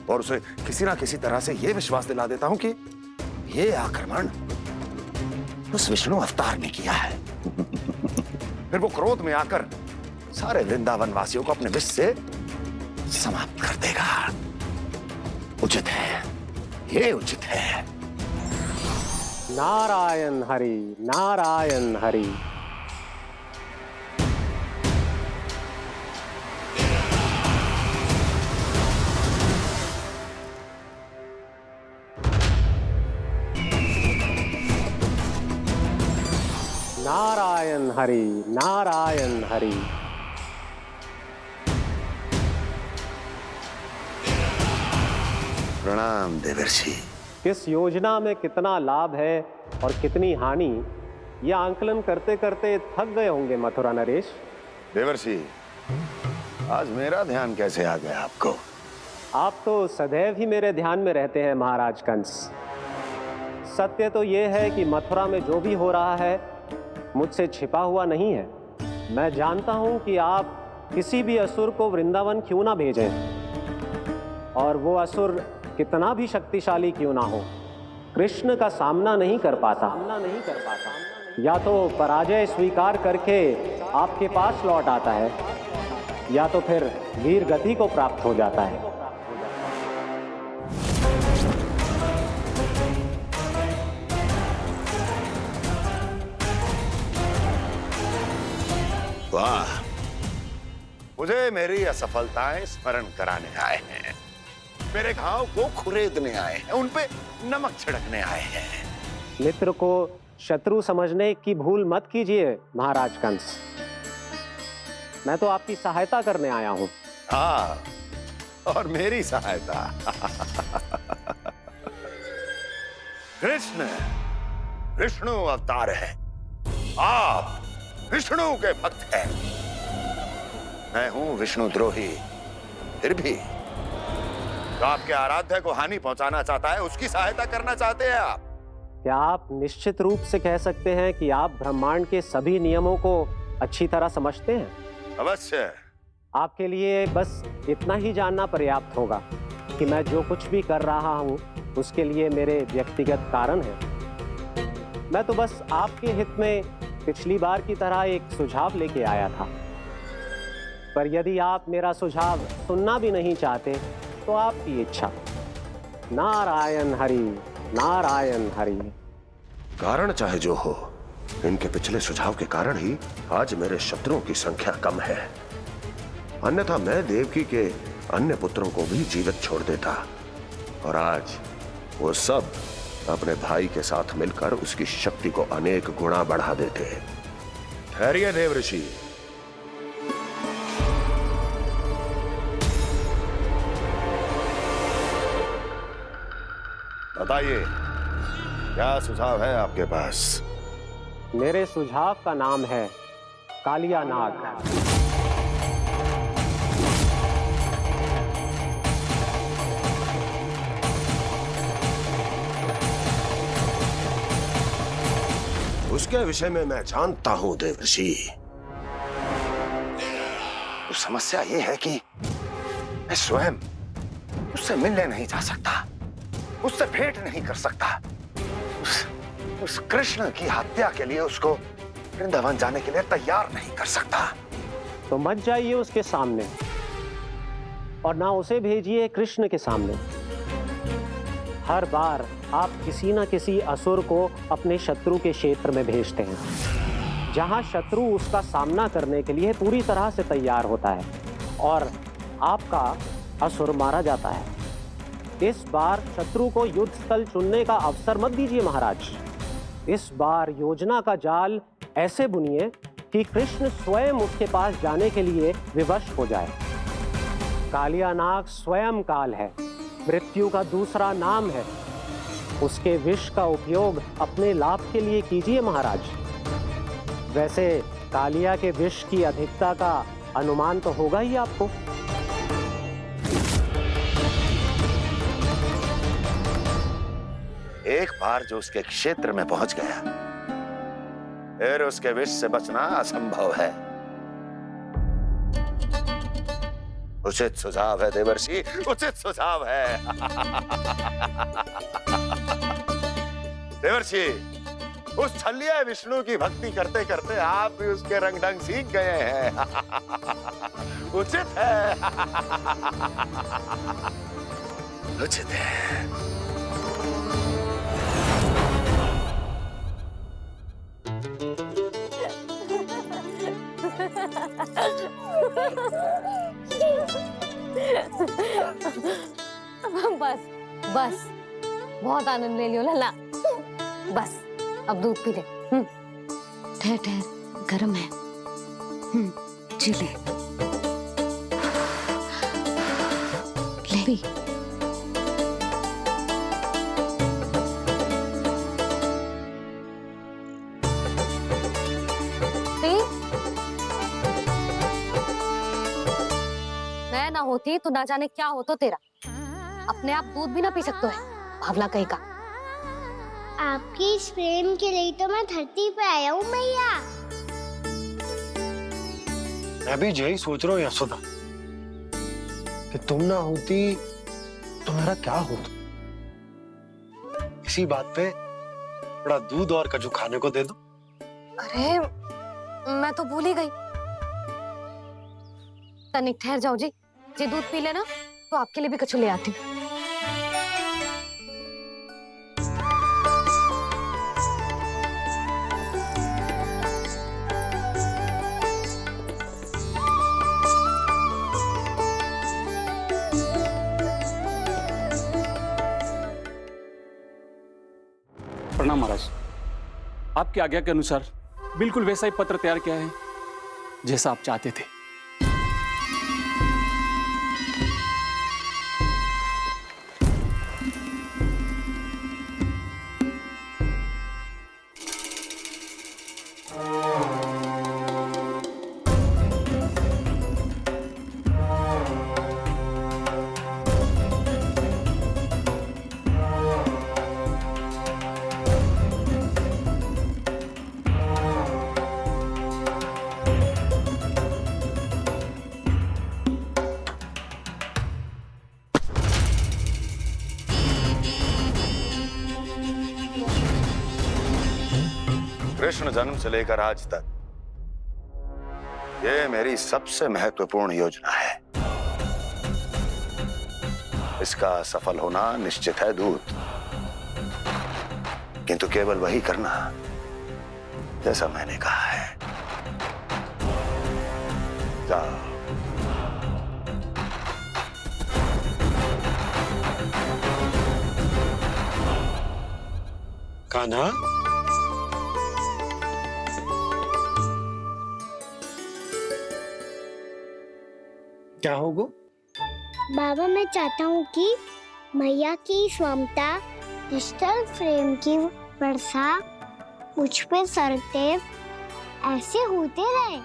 Speaker 8: और उसे किसी ना किसी तरह से यह विश्वास दिला देता हूं कि यह आक्रमण उस विष्णु अवतार ने किया है। फिर वो क्रोध में आकर सारे वृंदावन वासियों को अपने विष से समाप्त कर देगा। उचित है, ये उचित है।
Speaker 13: नारायण हरि, नारायण हरि। नारायण हरि, नारायण हरि।
Speaker 8: प्रणाम देवर्षि।
Speaker 13: इस योजना में कितना लाभ है और कितनी हानि, यह आंकलन करते करते थक गए होंगे मथुरा नरेश।
Speaker 8: देवर्षि, आज मेरा ध्यान कैसे आ गया आपको?
Speaker 13: आप तो सदैव ही मेरे ध्यान में रहते हैं महाराज कंस। सत्य तो यह है कि मथुरा में जो भी हो रहा है मुझसे छिपा हुआ नहीं है। मैं जानता हूं कि आप किसी भी असुर को वृंदावन क्यों ना भेजें, और वो असुर कितना भी शक्तिशाली क्यों ना हो, कृष्ण का सामना नहीं कर पाता। या तो पराजय स्वीकार करके आपके पास लौट आता है, या तो फिर वीर गति को प्राप्त हो जाता है।
Speaker 8: वाह, मुझे मेरी असफलताएं स्मरण कराने आए हैं, मेरे घाव को खुरेदने आए हैं, उन पे नमक छिड़कने आए हैं।
Speaker 13: मित्र को शत्रु समझने की भूल मत कीजिए महाराज कंस। मैं तो आपकी सहायता करने आया हूं।
Speaker 8: हाँ, और मेरी सहायता। कृष्ण विष्णु अवतार है, आप विष्णु के भक्त हैं। मैं हूं विष्णु द्रोही, फिर भी तो आपके आराध्य को हानि पहुंचाना चाहता है, उसकी सहायता करना चाहते हैं आप।
Speaker 13: क्या आप निश्चित रूप से कह सकते हैं कि आप ब्रह्मांड के सभी नियमों को अच्छी तरह समझते हैं?
Speaker 8: अवश्य।
Speaker 13: आपके लिए बस इतना ही जानना पर्याप्त होगा कि मैं जो कुछ भी कर रहा हूं उसके लिए मेरे व्यक्तिगत कारण हैं। मैं तो बस आपके हित में पिछली बार की तरह एक सुझाव लेके आया था, पर यदि आप मेरा सुझाव सुनना भी नहीं चाहते तो आपकी इच्छा। नारायण हरि, नारायण हरि।
Speaker 8: कारण चाहे जो हो, इनके पिछले सुझाव के कारण ही आज मेरे शत्रुओं की संख्या कम है। अन्यथा मैं देवकी के अन्य पुत्रों को भी जीवित छोड़ देता, और आज वो सब अपने भाई के साथ मिलकर उसकी शक्ति को अनेक गुना बढ़ा देते। ठहरिए देवऋषि। बताइए, क्या सुझाव है आपके पास?
Speaker 13: मेरे सुझाव का नाम है कालिया नाग।
Speaker 8: उसके विषय में मैं जानता हूं देवर्षि। तो समस्या ये है कि मैं स्वयं उससे मिलने नहीं जा सकता, उससे भेंट नहीं कर सकता। उस कृष्ण की हत्या के लिए उसको वृंदावन जाने के लिए तैयार नहीं कर सकता।
Speaker 13: तो मत जाइए उसके सामने, और ना उसे भेजिए कृष्ण के सामने। हर बार आप किसी न किसी असुर को अपने शत्रु के क्षेत्र में भेजते हैं, जहां शत्रु उसका सामना करने के लिए पूरी तरह से तैयार होता है और आपका असुर मारा जाता है। इस बार शत्रु को युद्ध स्थल चुनने का अवसर मत दीजिए महाराज। इस बार योजना का जाल ऐसे बुनिए कि कृष्ण स्वयं उसके पास जाने के लिए विवश हो जाए। कालिया नाग स्वयं काल है, मृत्यु का दूसरा नाम है। उसके विष का उपयोग अपने लाभ के लिए कीजिए महाराज। वैसे कालिया के विष की अधिकता का अनुमान तो होगा ही आपको।
Speaker 8: एक बार जो उसके क्षेत्र में पहुंच गया, फिर उसके विष से बचना असंभव है। उचित सुझाव है देवर्षि, उचित सुझाव है। देवर्षि, उस छलिया विष्णु की भक्ति करते करते आप भी उसके रंग ढंग सीख गए हैं। उचित है। उचित है।
Speaker 1: बस बस बहुत आनंद ले लियो लल्ला। बस अब दूध पी ले।
Speaker 3: ठहर ठहर, गर्म है। जी ले। ले पी।
Speaker 1: मैं ना होती तो ना जाने क्या हो तो तेरा। अपने आप दूध भी ना पी सकते है भावला कहीं का।
Speaker 3: आपकी इस प्रेम के लिए तो मैं धरती पे आया हूँ मैया।
Speaker 2: मैं भी यही सोच रहा हूँ यशोदा कि तुम ना होती तो मेरा क्या होता। इसी बात पे थोड़ा दूध और कजू खाने को दे दो।
Speaker 1: अरे मैं तो भूल ही गई। तनिक ठहर जाओ जी दूध पी लेना तो आपके लिए भी कछु ले आती हूँ।
Speaker 12: प्रणाम महाराज। आपकी आज्ञा के अनुसार बिल्कुल वैसा ही पत्र तैयार किया है जैसा आप चाहते थे।
Speaker 8: कृष्ण जन्म से लेकर आज तक ये मेरी सबसे महत्वपूर्ण योजना है। इसका सफल होना निश्चित है दूत, किंतु केवल वही करना जैसा मैंने कहा है। जाओ।
Speaker 2: कान्हा, क्या होगा?
Speaker 3: बाबा मैं चाहता हूँ कि मैया की ममता क्रिस्टल फ्रेम की वर्षा मुझ पे सरते ऐसे होते रहे।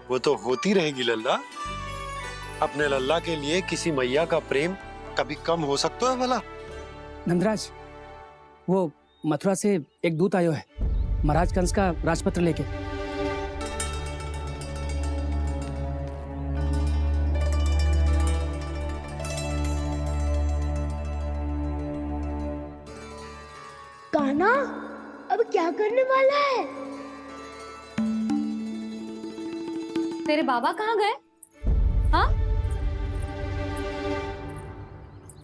Speaker 2: वो तो होती रहेगी लल्ला। अपने लल्ला के लिए किसी मैया का प्रेम कभी कम हो सकता है भला?
Speaker 17: नंदराज, वो मथुरा से एक दूत आयो है महाराज कंस का राजपत्र लेके।
Speaker 3: कान्हा अब क्या करने वाला है?
Speaker 1: तेरे बाबा कहाँ गए? हाँ?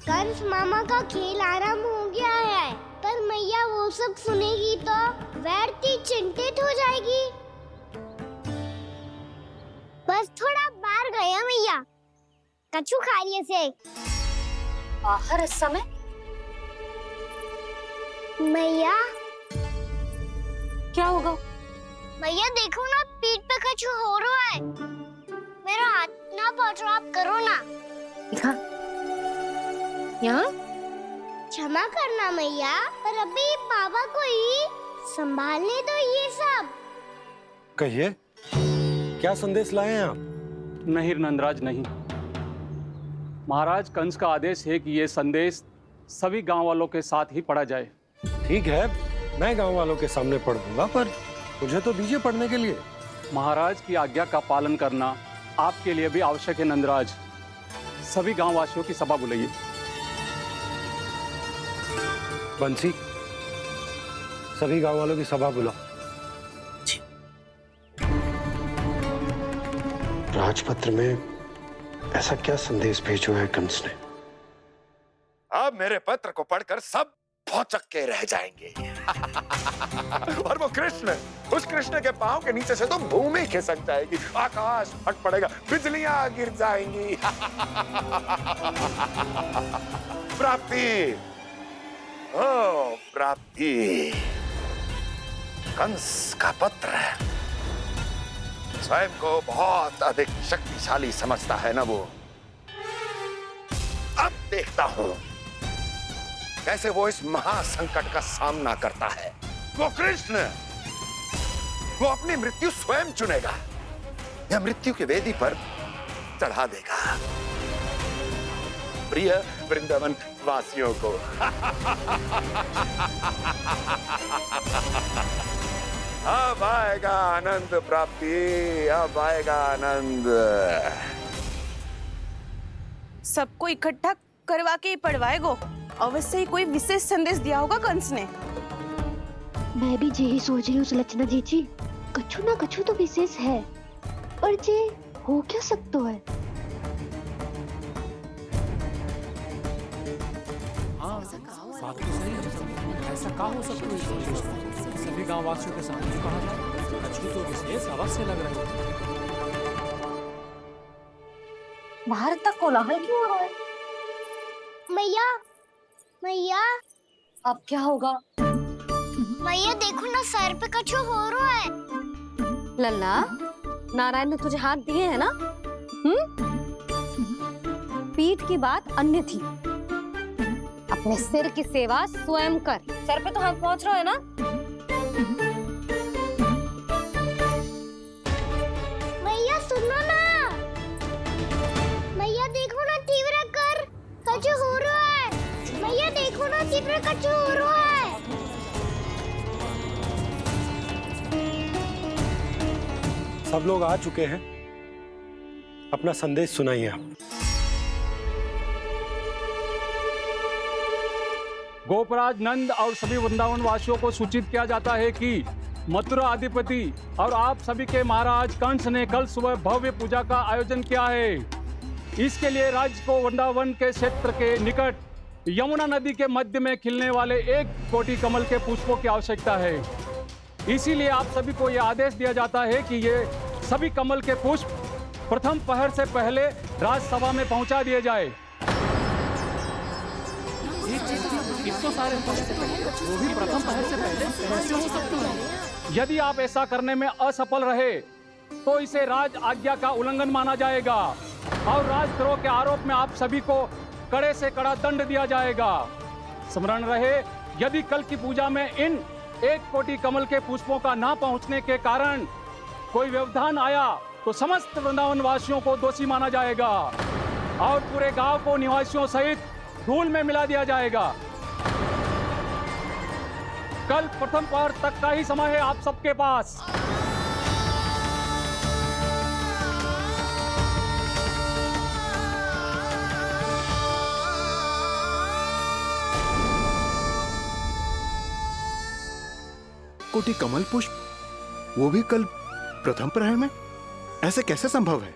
Speaker 3: कंस मामा का खेल आरंभ हो गया है, पर मैया वो सब सुनेगी तो व्यर्थ चिंतित हो जाएगी। बस थोड़ा बाहर गया मैया, कछु खा लिया से।
Speaker 1: बाहर इस समय?
Speaker 3: मैया
Speaker 1: क्या होगा?
Speaker 3: मैया देखो ना, पीठ पे कछु हो रहा है। मेरा हाथ ना पकड़ो, आप करो ना।
Speaker 1: यहाँ?
Speaker 3: क्षमा करना मैया, पर अभी बाबा को ही संभालने दो ये सब।
Speaker 2: कहिए, क्या संदेश लाए हैं आप?
Speaker 12: नहीं नंदराज नहीं। महाराज कंस का आदेश है कि ये संदेश सभी गांव वालों के साथ ही पढ़ा जाए।
Speaker 2: ठीक है, मैं गांव वालों के सामने पढ़ दूंगा, पर मुझे तो दीजिए पढ़ने के लिए।
Speaker 12: महाराज की आज्ञा का पालन करना आपके लिए भी आवश्यक है नंदराज। सभी गांव वासियों की सभा बुलाइए।
Speaker 2: बंसी, सभी गांव वालों की सभा बुलाओ। राजपत्र में ऐसा क्या संदेश भेजो है कंस ने?
Speaker 8: अब मेरे पत्र को पढ़कर सब भौचक के रह जाएंगे। और वो कृष्ण, उस कृष्ण के पांव के नीचे से तो भूमि खिसक जाएगी, आकाश फट पड़ेगा, बिजलियां गिर जाएंगी। प्राप्ति, ओ प्राप्ति, कंस का पत्र स्वयं को बहुत अधिक शक्तिशाली समझता है ना वो। अब देखता हूं कैसे वो इस महासंकट का सामना करता है। वो कृष्ण, वो अपनी मृत्यु स्वयं चुनेगा या मृत्यु की वेदी पर चढ़ा देगा प्रिय वृंदावन वासियों को। अब आएगा आनंद प्राप्ति, अब आएगा आनंद।
Speaker 10: सबको इकट्ठा करवा के ही पढ़वाएगो। अवश्य ही कोई विशेष संदेश दिया होगा कंस ने।
Speaker 3: मैं भी यही सोच रही हूँ सुलक्षणा जी, कछु ना कछु तो विशेष है, पर जे हो क्या सकता है?
Speaker 17: हाँ, बात तो सही है। ऐसा क्या हो सकता है? सभी गांव वासियों के सामने कहा जाए, कछु तो विशेष अवश्य लग रहे हैं।
Speaker 1: बाहर तक कोलाहल क्यों हो रहा है?
Speaker 3: मैया, मैया,
Speaker 1: अब क्या होगा?
Speaker 3: मैया देखो ना, सर पे कछु हो रहा है।
Speaker 1: लल्ला, नारायण ने तुझे हाथ दिए हैं ना? पीठ की बात अन्य थी। अपने सिर की सेवा स्वयं कर। सर पे तो हाथ पहुंच रहा है ना?
Speaker 3: मैया सुनो ना, मैया देखो ना, तीव्र कर कछु हो रहा है। मैया देखो ना, तीव्र कछु हो रहा है।
Speaker 2: सब लोग आ चुके हैं, अपना संदेश सुनाइए आप।
Speaker 18: गोपराज नंद और सभी वृंदावन वासियों को सूचित किया जाता है कि मथुरा अधिपति और आप सभी के महाराज कंस ने कल सुबह भव्य पूजा का आयोजन किया है। इसके लिए राज्य को वृंदावन के क्षेत्र के निकट यमुना नदी के मध्य में खिलने वाले 1 कोटि कमल के पुष्पों की आवश्यकता है। इसीलिए आप सभी को यह आदेश दिया जाता है कि ये सभी कमल के पुष्प प्रथम पहर से पहले राजसभा में पहुंचा दिए जाए।
Speaker 17: इतने सारे वो भी प्रथम पहर से पहले कैसे हो सकते हैं?
Speaker 18: यदि आप ऐसा करने में असफल रहे तो इसे राज आज्ञा का उल्लंघन माना जाएगा और राजद्रोह के आरोप में आप सभी को कड़े से कड़ा दंड दिया जाएगा। स्मरण रहे, यदि कल की पूजा में इन 1 कोटि कमल के पुष्पों का ना पहुंचने के कारण कोई व्यवधान आया तो समस्त वृंदावन वासियों को दोषी माना जाएगा और पूरे गांव को निवासियों सहित धूल में मिला दिया जाएगा। कल प्रथम पहर तक का ही समय है आप सबके पास।
Speaker 15: कोटि कमल पुष्प, वो भी कल प्रथम प्रहर में? ऐसे कैसे संभव है?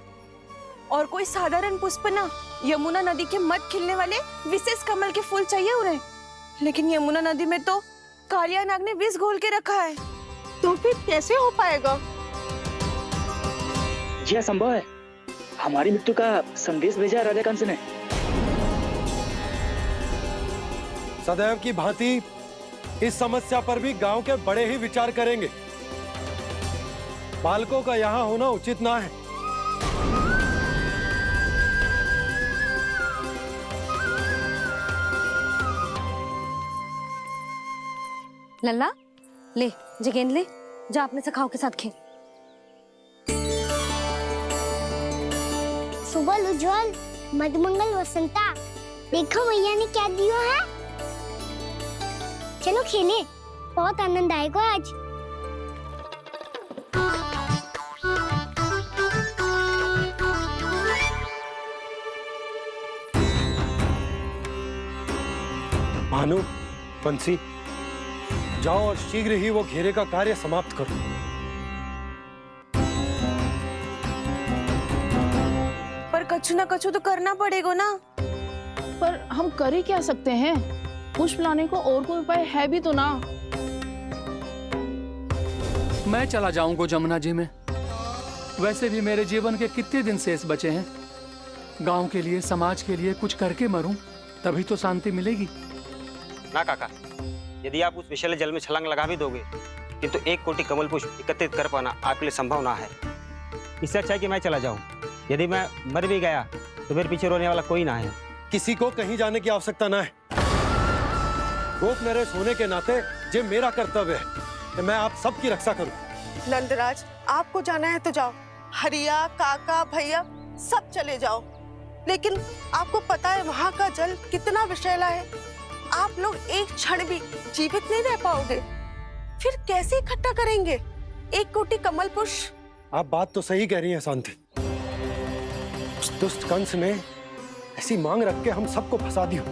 Speaker 10: और कोई साधारण पुष्प ना, यमुना नदी के मध्य खिलने वाले विशेष कमल के फूल चाहिए उन्हें। लेकिन यमुना नदी में तो कालिया नाग ने विष घोल के रखा है, तो फिर कैसे हो पाएगा?
Speaker 19: जी हाँ, संभव है। हमारी मृत्यु का संदेश भेजा राजा कंस ने।
Speaker 2: सदैव की भांति इस समस्या पर भी गांव के बड़े ही विचार करेंगे। बालकों का यहाँ होना उचित ना है।
Speaker 1: लल्ला, ले जे गेंद ले, जा अपने सखाओं के साथ खेल।
Speaker 3: सुबह उज्जवल, मधुमंगल वसंता, देखो भैया ने क्या दिया है। चलो खेलें, बहुत आनंद आएगा आज।
Speaker 2: भानु, बंसी, जाओ और शीघ्र ही वो घेरे का कार्य समाप्त करो।
Speaker 10: पर कछु ना कछु तो करना पड़ेगा ना।
Speaker 6: पर हम कर ही क्या सकते हैं? पुष्प लाने को और कोई उपाय है भी तो ना।
Speaker 17: मैं चला जाऊंगा जमुना जी में। वैसे भी मेरे जीवन के कितने दिन शेष बचे हैं। गांव के लिए, समाज के लिए कुछ करके मरूं, तभी तो शांति मिलेगी।
Speaker 20: ना काका, यदि आप उस विषैले जल में छलांग लगा भी दोगे, किंतु 1 कोटि कमल पुष्प एकत्रित कर पाना आपके लिए संभव ना है। इससे अच्छा है कि मैं चला जाऊं। यदि मैं मर भी गया तो मेरे पीछे रोने वाला कोई ना है।
Speaker 2: किसी को कहीं जाने की आवश्यकता ना है। गोप नरेश होने के नाते ये मेरा कर्तव्य है कि मैं आप सबकी रक्षा करूं।
Speaker 10: नंदराज, आपको जाना है तो जाओ। हरिया, काका, भैया सब चले जाओ। लेकिन आपको पता है वहाँ का जल कितना विषैला है। आप लोग एक क्षण भी जीवित नहीं रह पाओगे। फिर कैसे इकट्ठा करेंगे 1 कोटि कमल पुष्प?
Speaker 2: आप बात तो सही कह रही हैं शांति। उस दुष्ट कंस ने ऐसी मांग रख के हम सबको फंसा दिया।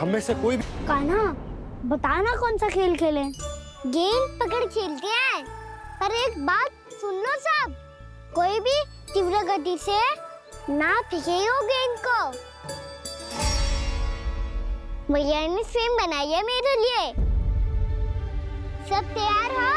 Speaker 2: हम में से कोई भी...
Speaker 3: कान्हा, बताना कौन सा खेल खेलें? गेंद पकड़ खेलते हैं। पर एक बात सुन लो सब, कोई भी तीव्र गति से ना फेंकेगा गेंद को। भैया ने फ्रेम बनाई है मेरे लिए। सब तैयार हो?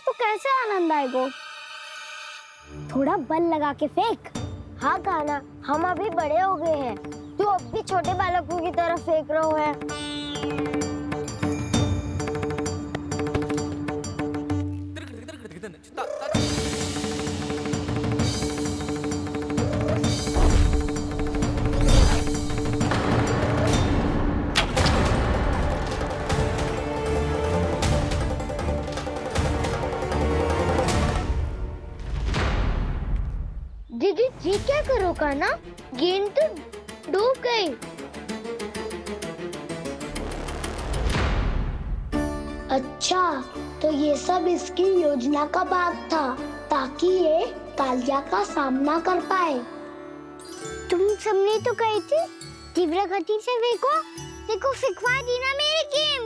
Speaker 3: तो कैसे आनंद आएगा? थोड़ा बल लगा के फेंक। हाँ कान्हा, हम अभी बड़े हो गए हैं, तू अब भी छोटे बालकों की तरह फेंक रहा है। दीदी जी क्या करो कान्हा? गेंद तो डूब गई। अच्छा, तो ये सब इसकी योजना का भाग था ताकि ये कालिया का सामना कर पाए। तुम सबने तो कही थी तीव्र गति से फेंको। देखो फिकवा दी ना मेरी गेम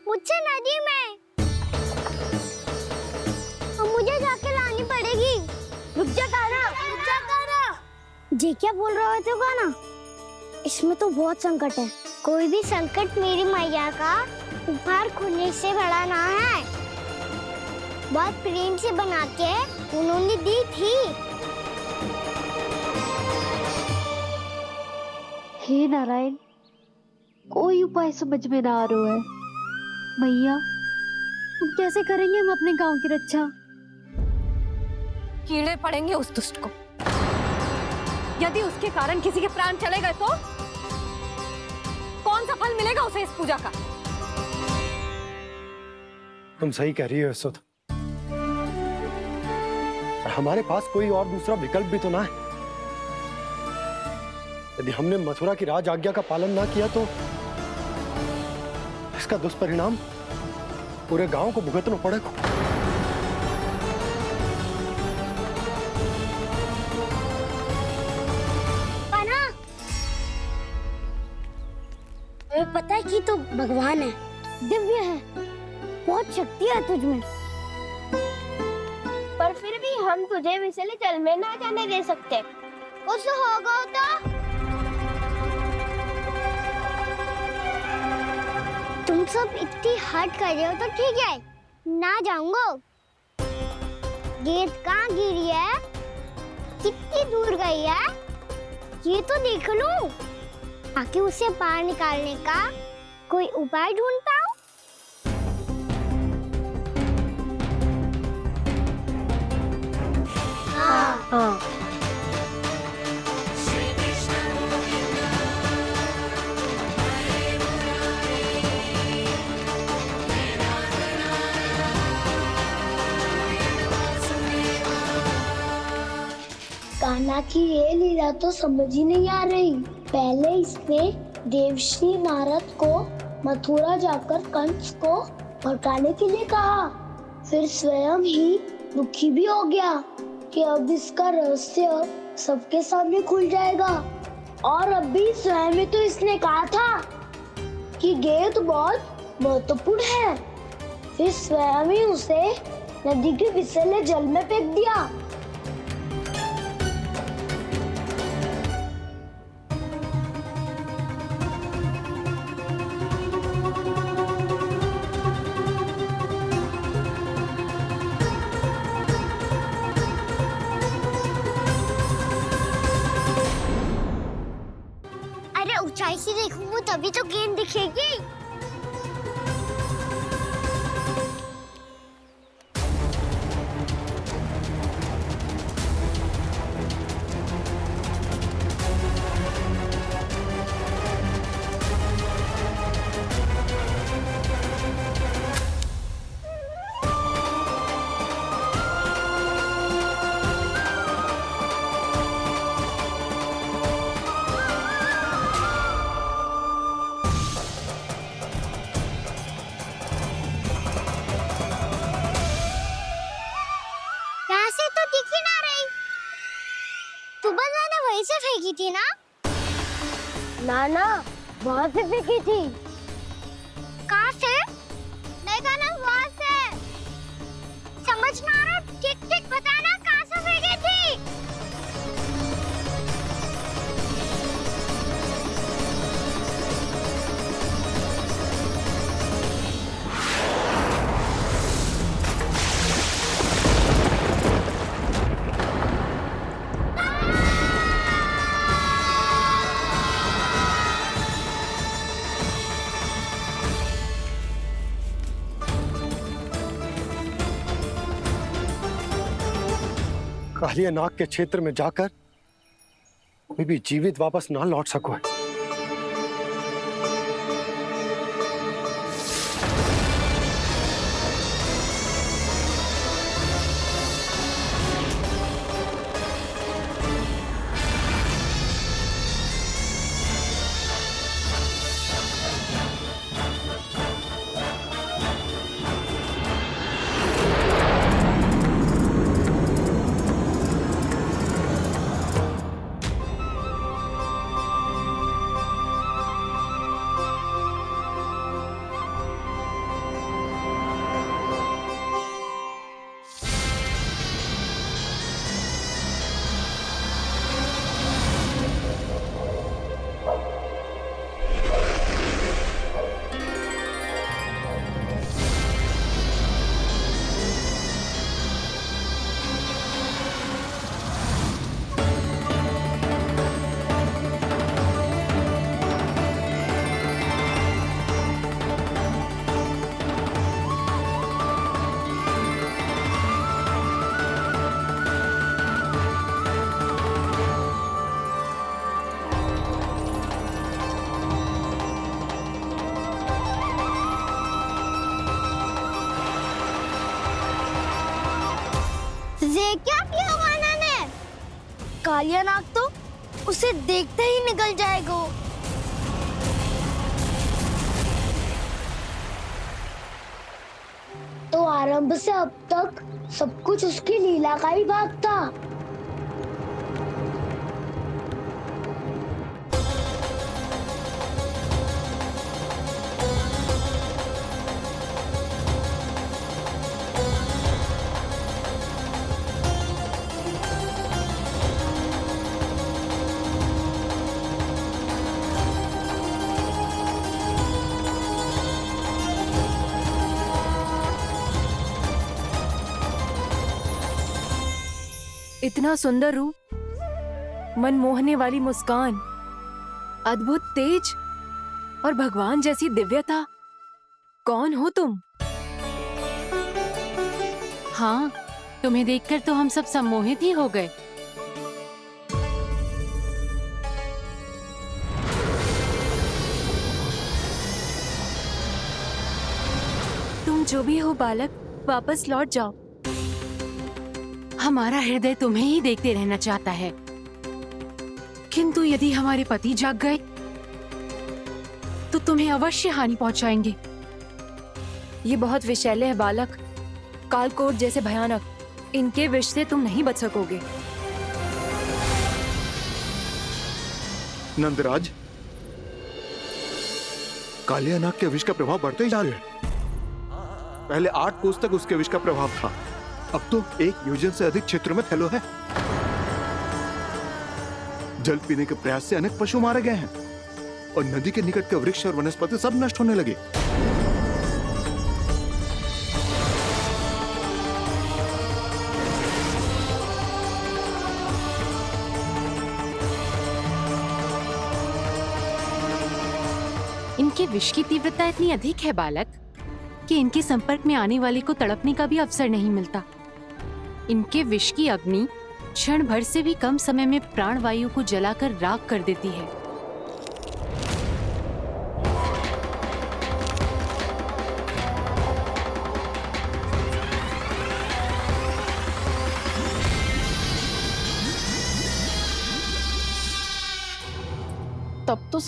Speaker 3: मुझसे नदी में। अब मुझे जाके लानी पड़ेगी। रुक जा कान्हा, रुक जा कान्हा। जी क्या बोल रहे थे कान्हा? इसमें तो बहुत संकट है। कोई भी संकट मेरी मैया का उपहार खुलने से बड़ा ना है। बहुत प्रेम से बना के उन्होंने दी थी।
Speaker 14: हे नारायण, कोई उपाय समझ में ना आ रहा है। मैया, अब कैसे करेंगे हम अपने गांव की रक्षा?
Speaker 1: कीड़े पड़ेंगे उस दुष्ट को। यदि उसके कारण किसी के प्राण चले गए तो कौन सा फल मिलेगा उसे इस पूजा का?
Speaker 2: तुम सही कह रही हो यशोदा। हमारे पास कोई और दूसरा विकल्प भी तो ना है। यदि हमने मथुरा की राज आज्ञा का पालन ना किया तो इसका दुष्परिणाम पूरे गांव को भुगतना पड़ेगा।
Speaker 3: तुम्हें पता है कि तो भगवान है, दिव्य है, बहुत शक्ति है तुझमें।
Speaker 4: पर फिर भी हम तुझे विषैले जल में ना जाने दे सकते।
Speaker 3: कुछ होगा तो तुम सब इतनी हट कर रहे हो तो ठीक है, ना जाऊंगा। गेंद कहाँ गिरी है कितनी दूर गई है, ये तो देख लो। ताकि उसे बाहर निकालने का कोई उपाय ढूंढता हूँ। हाँ। कान्हा की ये लीला तो समझ ही नहीं आ रही। पहले इसने देवश्री नारद को मथुरा जाकर कंस को भगाने के लिए कहा, फिर स्वयं ही दुखी भी हो गया कि अब इसका रहस्य सबके सामने खुल जाएगा। और अभी स्वयं ही तो इसने कहा था कि गेंद बहुत महत्वपूर्ण है, फिर स्वयं ही उसे नदी के विषैले जल में फेंक दिया। ऊंचाई से देखूंगा तभी तो गेंद दिखेगी। से फेंकी थी ना? ना वहाँ से फेंकी थी। कहाँ से? नहीं कहना वहाँ से। समझ ना आ रहा, ठीक बताना कहाँ से फेंकी थी?
Speaker 2: कालिया नाग के क्षेत्र में जाकर कोई भी जीवित वापस ना लौट सको है। क्या किया माना ने? कालिया नाग तो उसे देखते ही निकल जाएगा। तो आरंभ से अब तक सब कुछ उसकी लीला का ही भाग था।
Speaker 10: इतना सुंदर रूप मन मोहने वाली मुस्कान, अद्भुत तेज और भगवान जैसी दिव्यता। कौन हो तुम?
Speaker 21: हाँ, तुम्हें देखकर तो हम सब सम्मोहित ही हो गए।
Speaker 10: तुम जो भी हो बालक, वापस लौट जाओ।
Speaker 21: हमारा हृदय तुम्हें ही देखते रहना चाहता है, किंतु यदि हमारे पति जाग गए तो तुम्हें अवश्य हानि पहुंचाएंगे।
Speaker 10: ये बहुत विषैले है बालक, कालकोट जैसे भयानक। इनके विष से तुम नहीं बच सकोगे।
Speaker 15: नंदराज, कालिया नाग के विष का प्रभाव बढ़ते ही जा रहा है। पहले 8 कोस तक उसके विष का प्रभाव था, अब तो 1 योजन से अधिक क्षेत्र में फैलो है। जल पीने के प्रयास से अनेक पशु मारे गए हैं और नदी के निकट के वृक्ष और वनस्पति सब नष्ट होने लगे।
Speaker 21: इनके विष की तीव्रता इतनी अधिक है बालक कि इनके संपर्क में आने वाले को तड़पने का भी अवसर नहीं मिलता। इनके विष की अग्नि क्षण भर से भी कम समय में प्राणवायु को जलाकर राख कर देती है।
Speaker 6: तब तो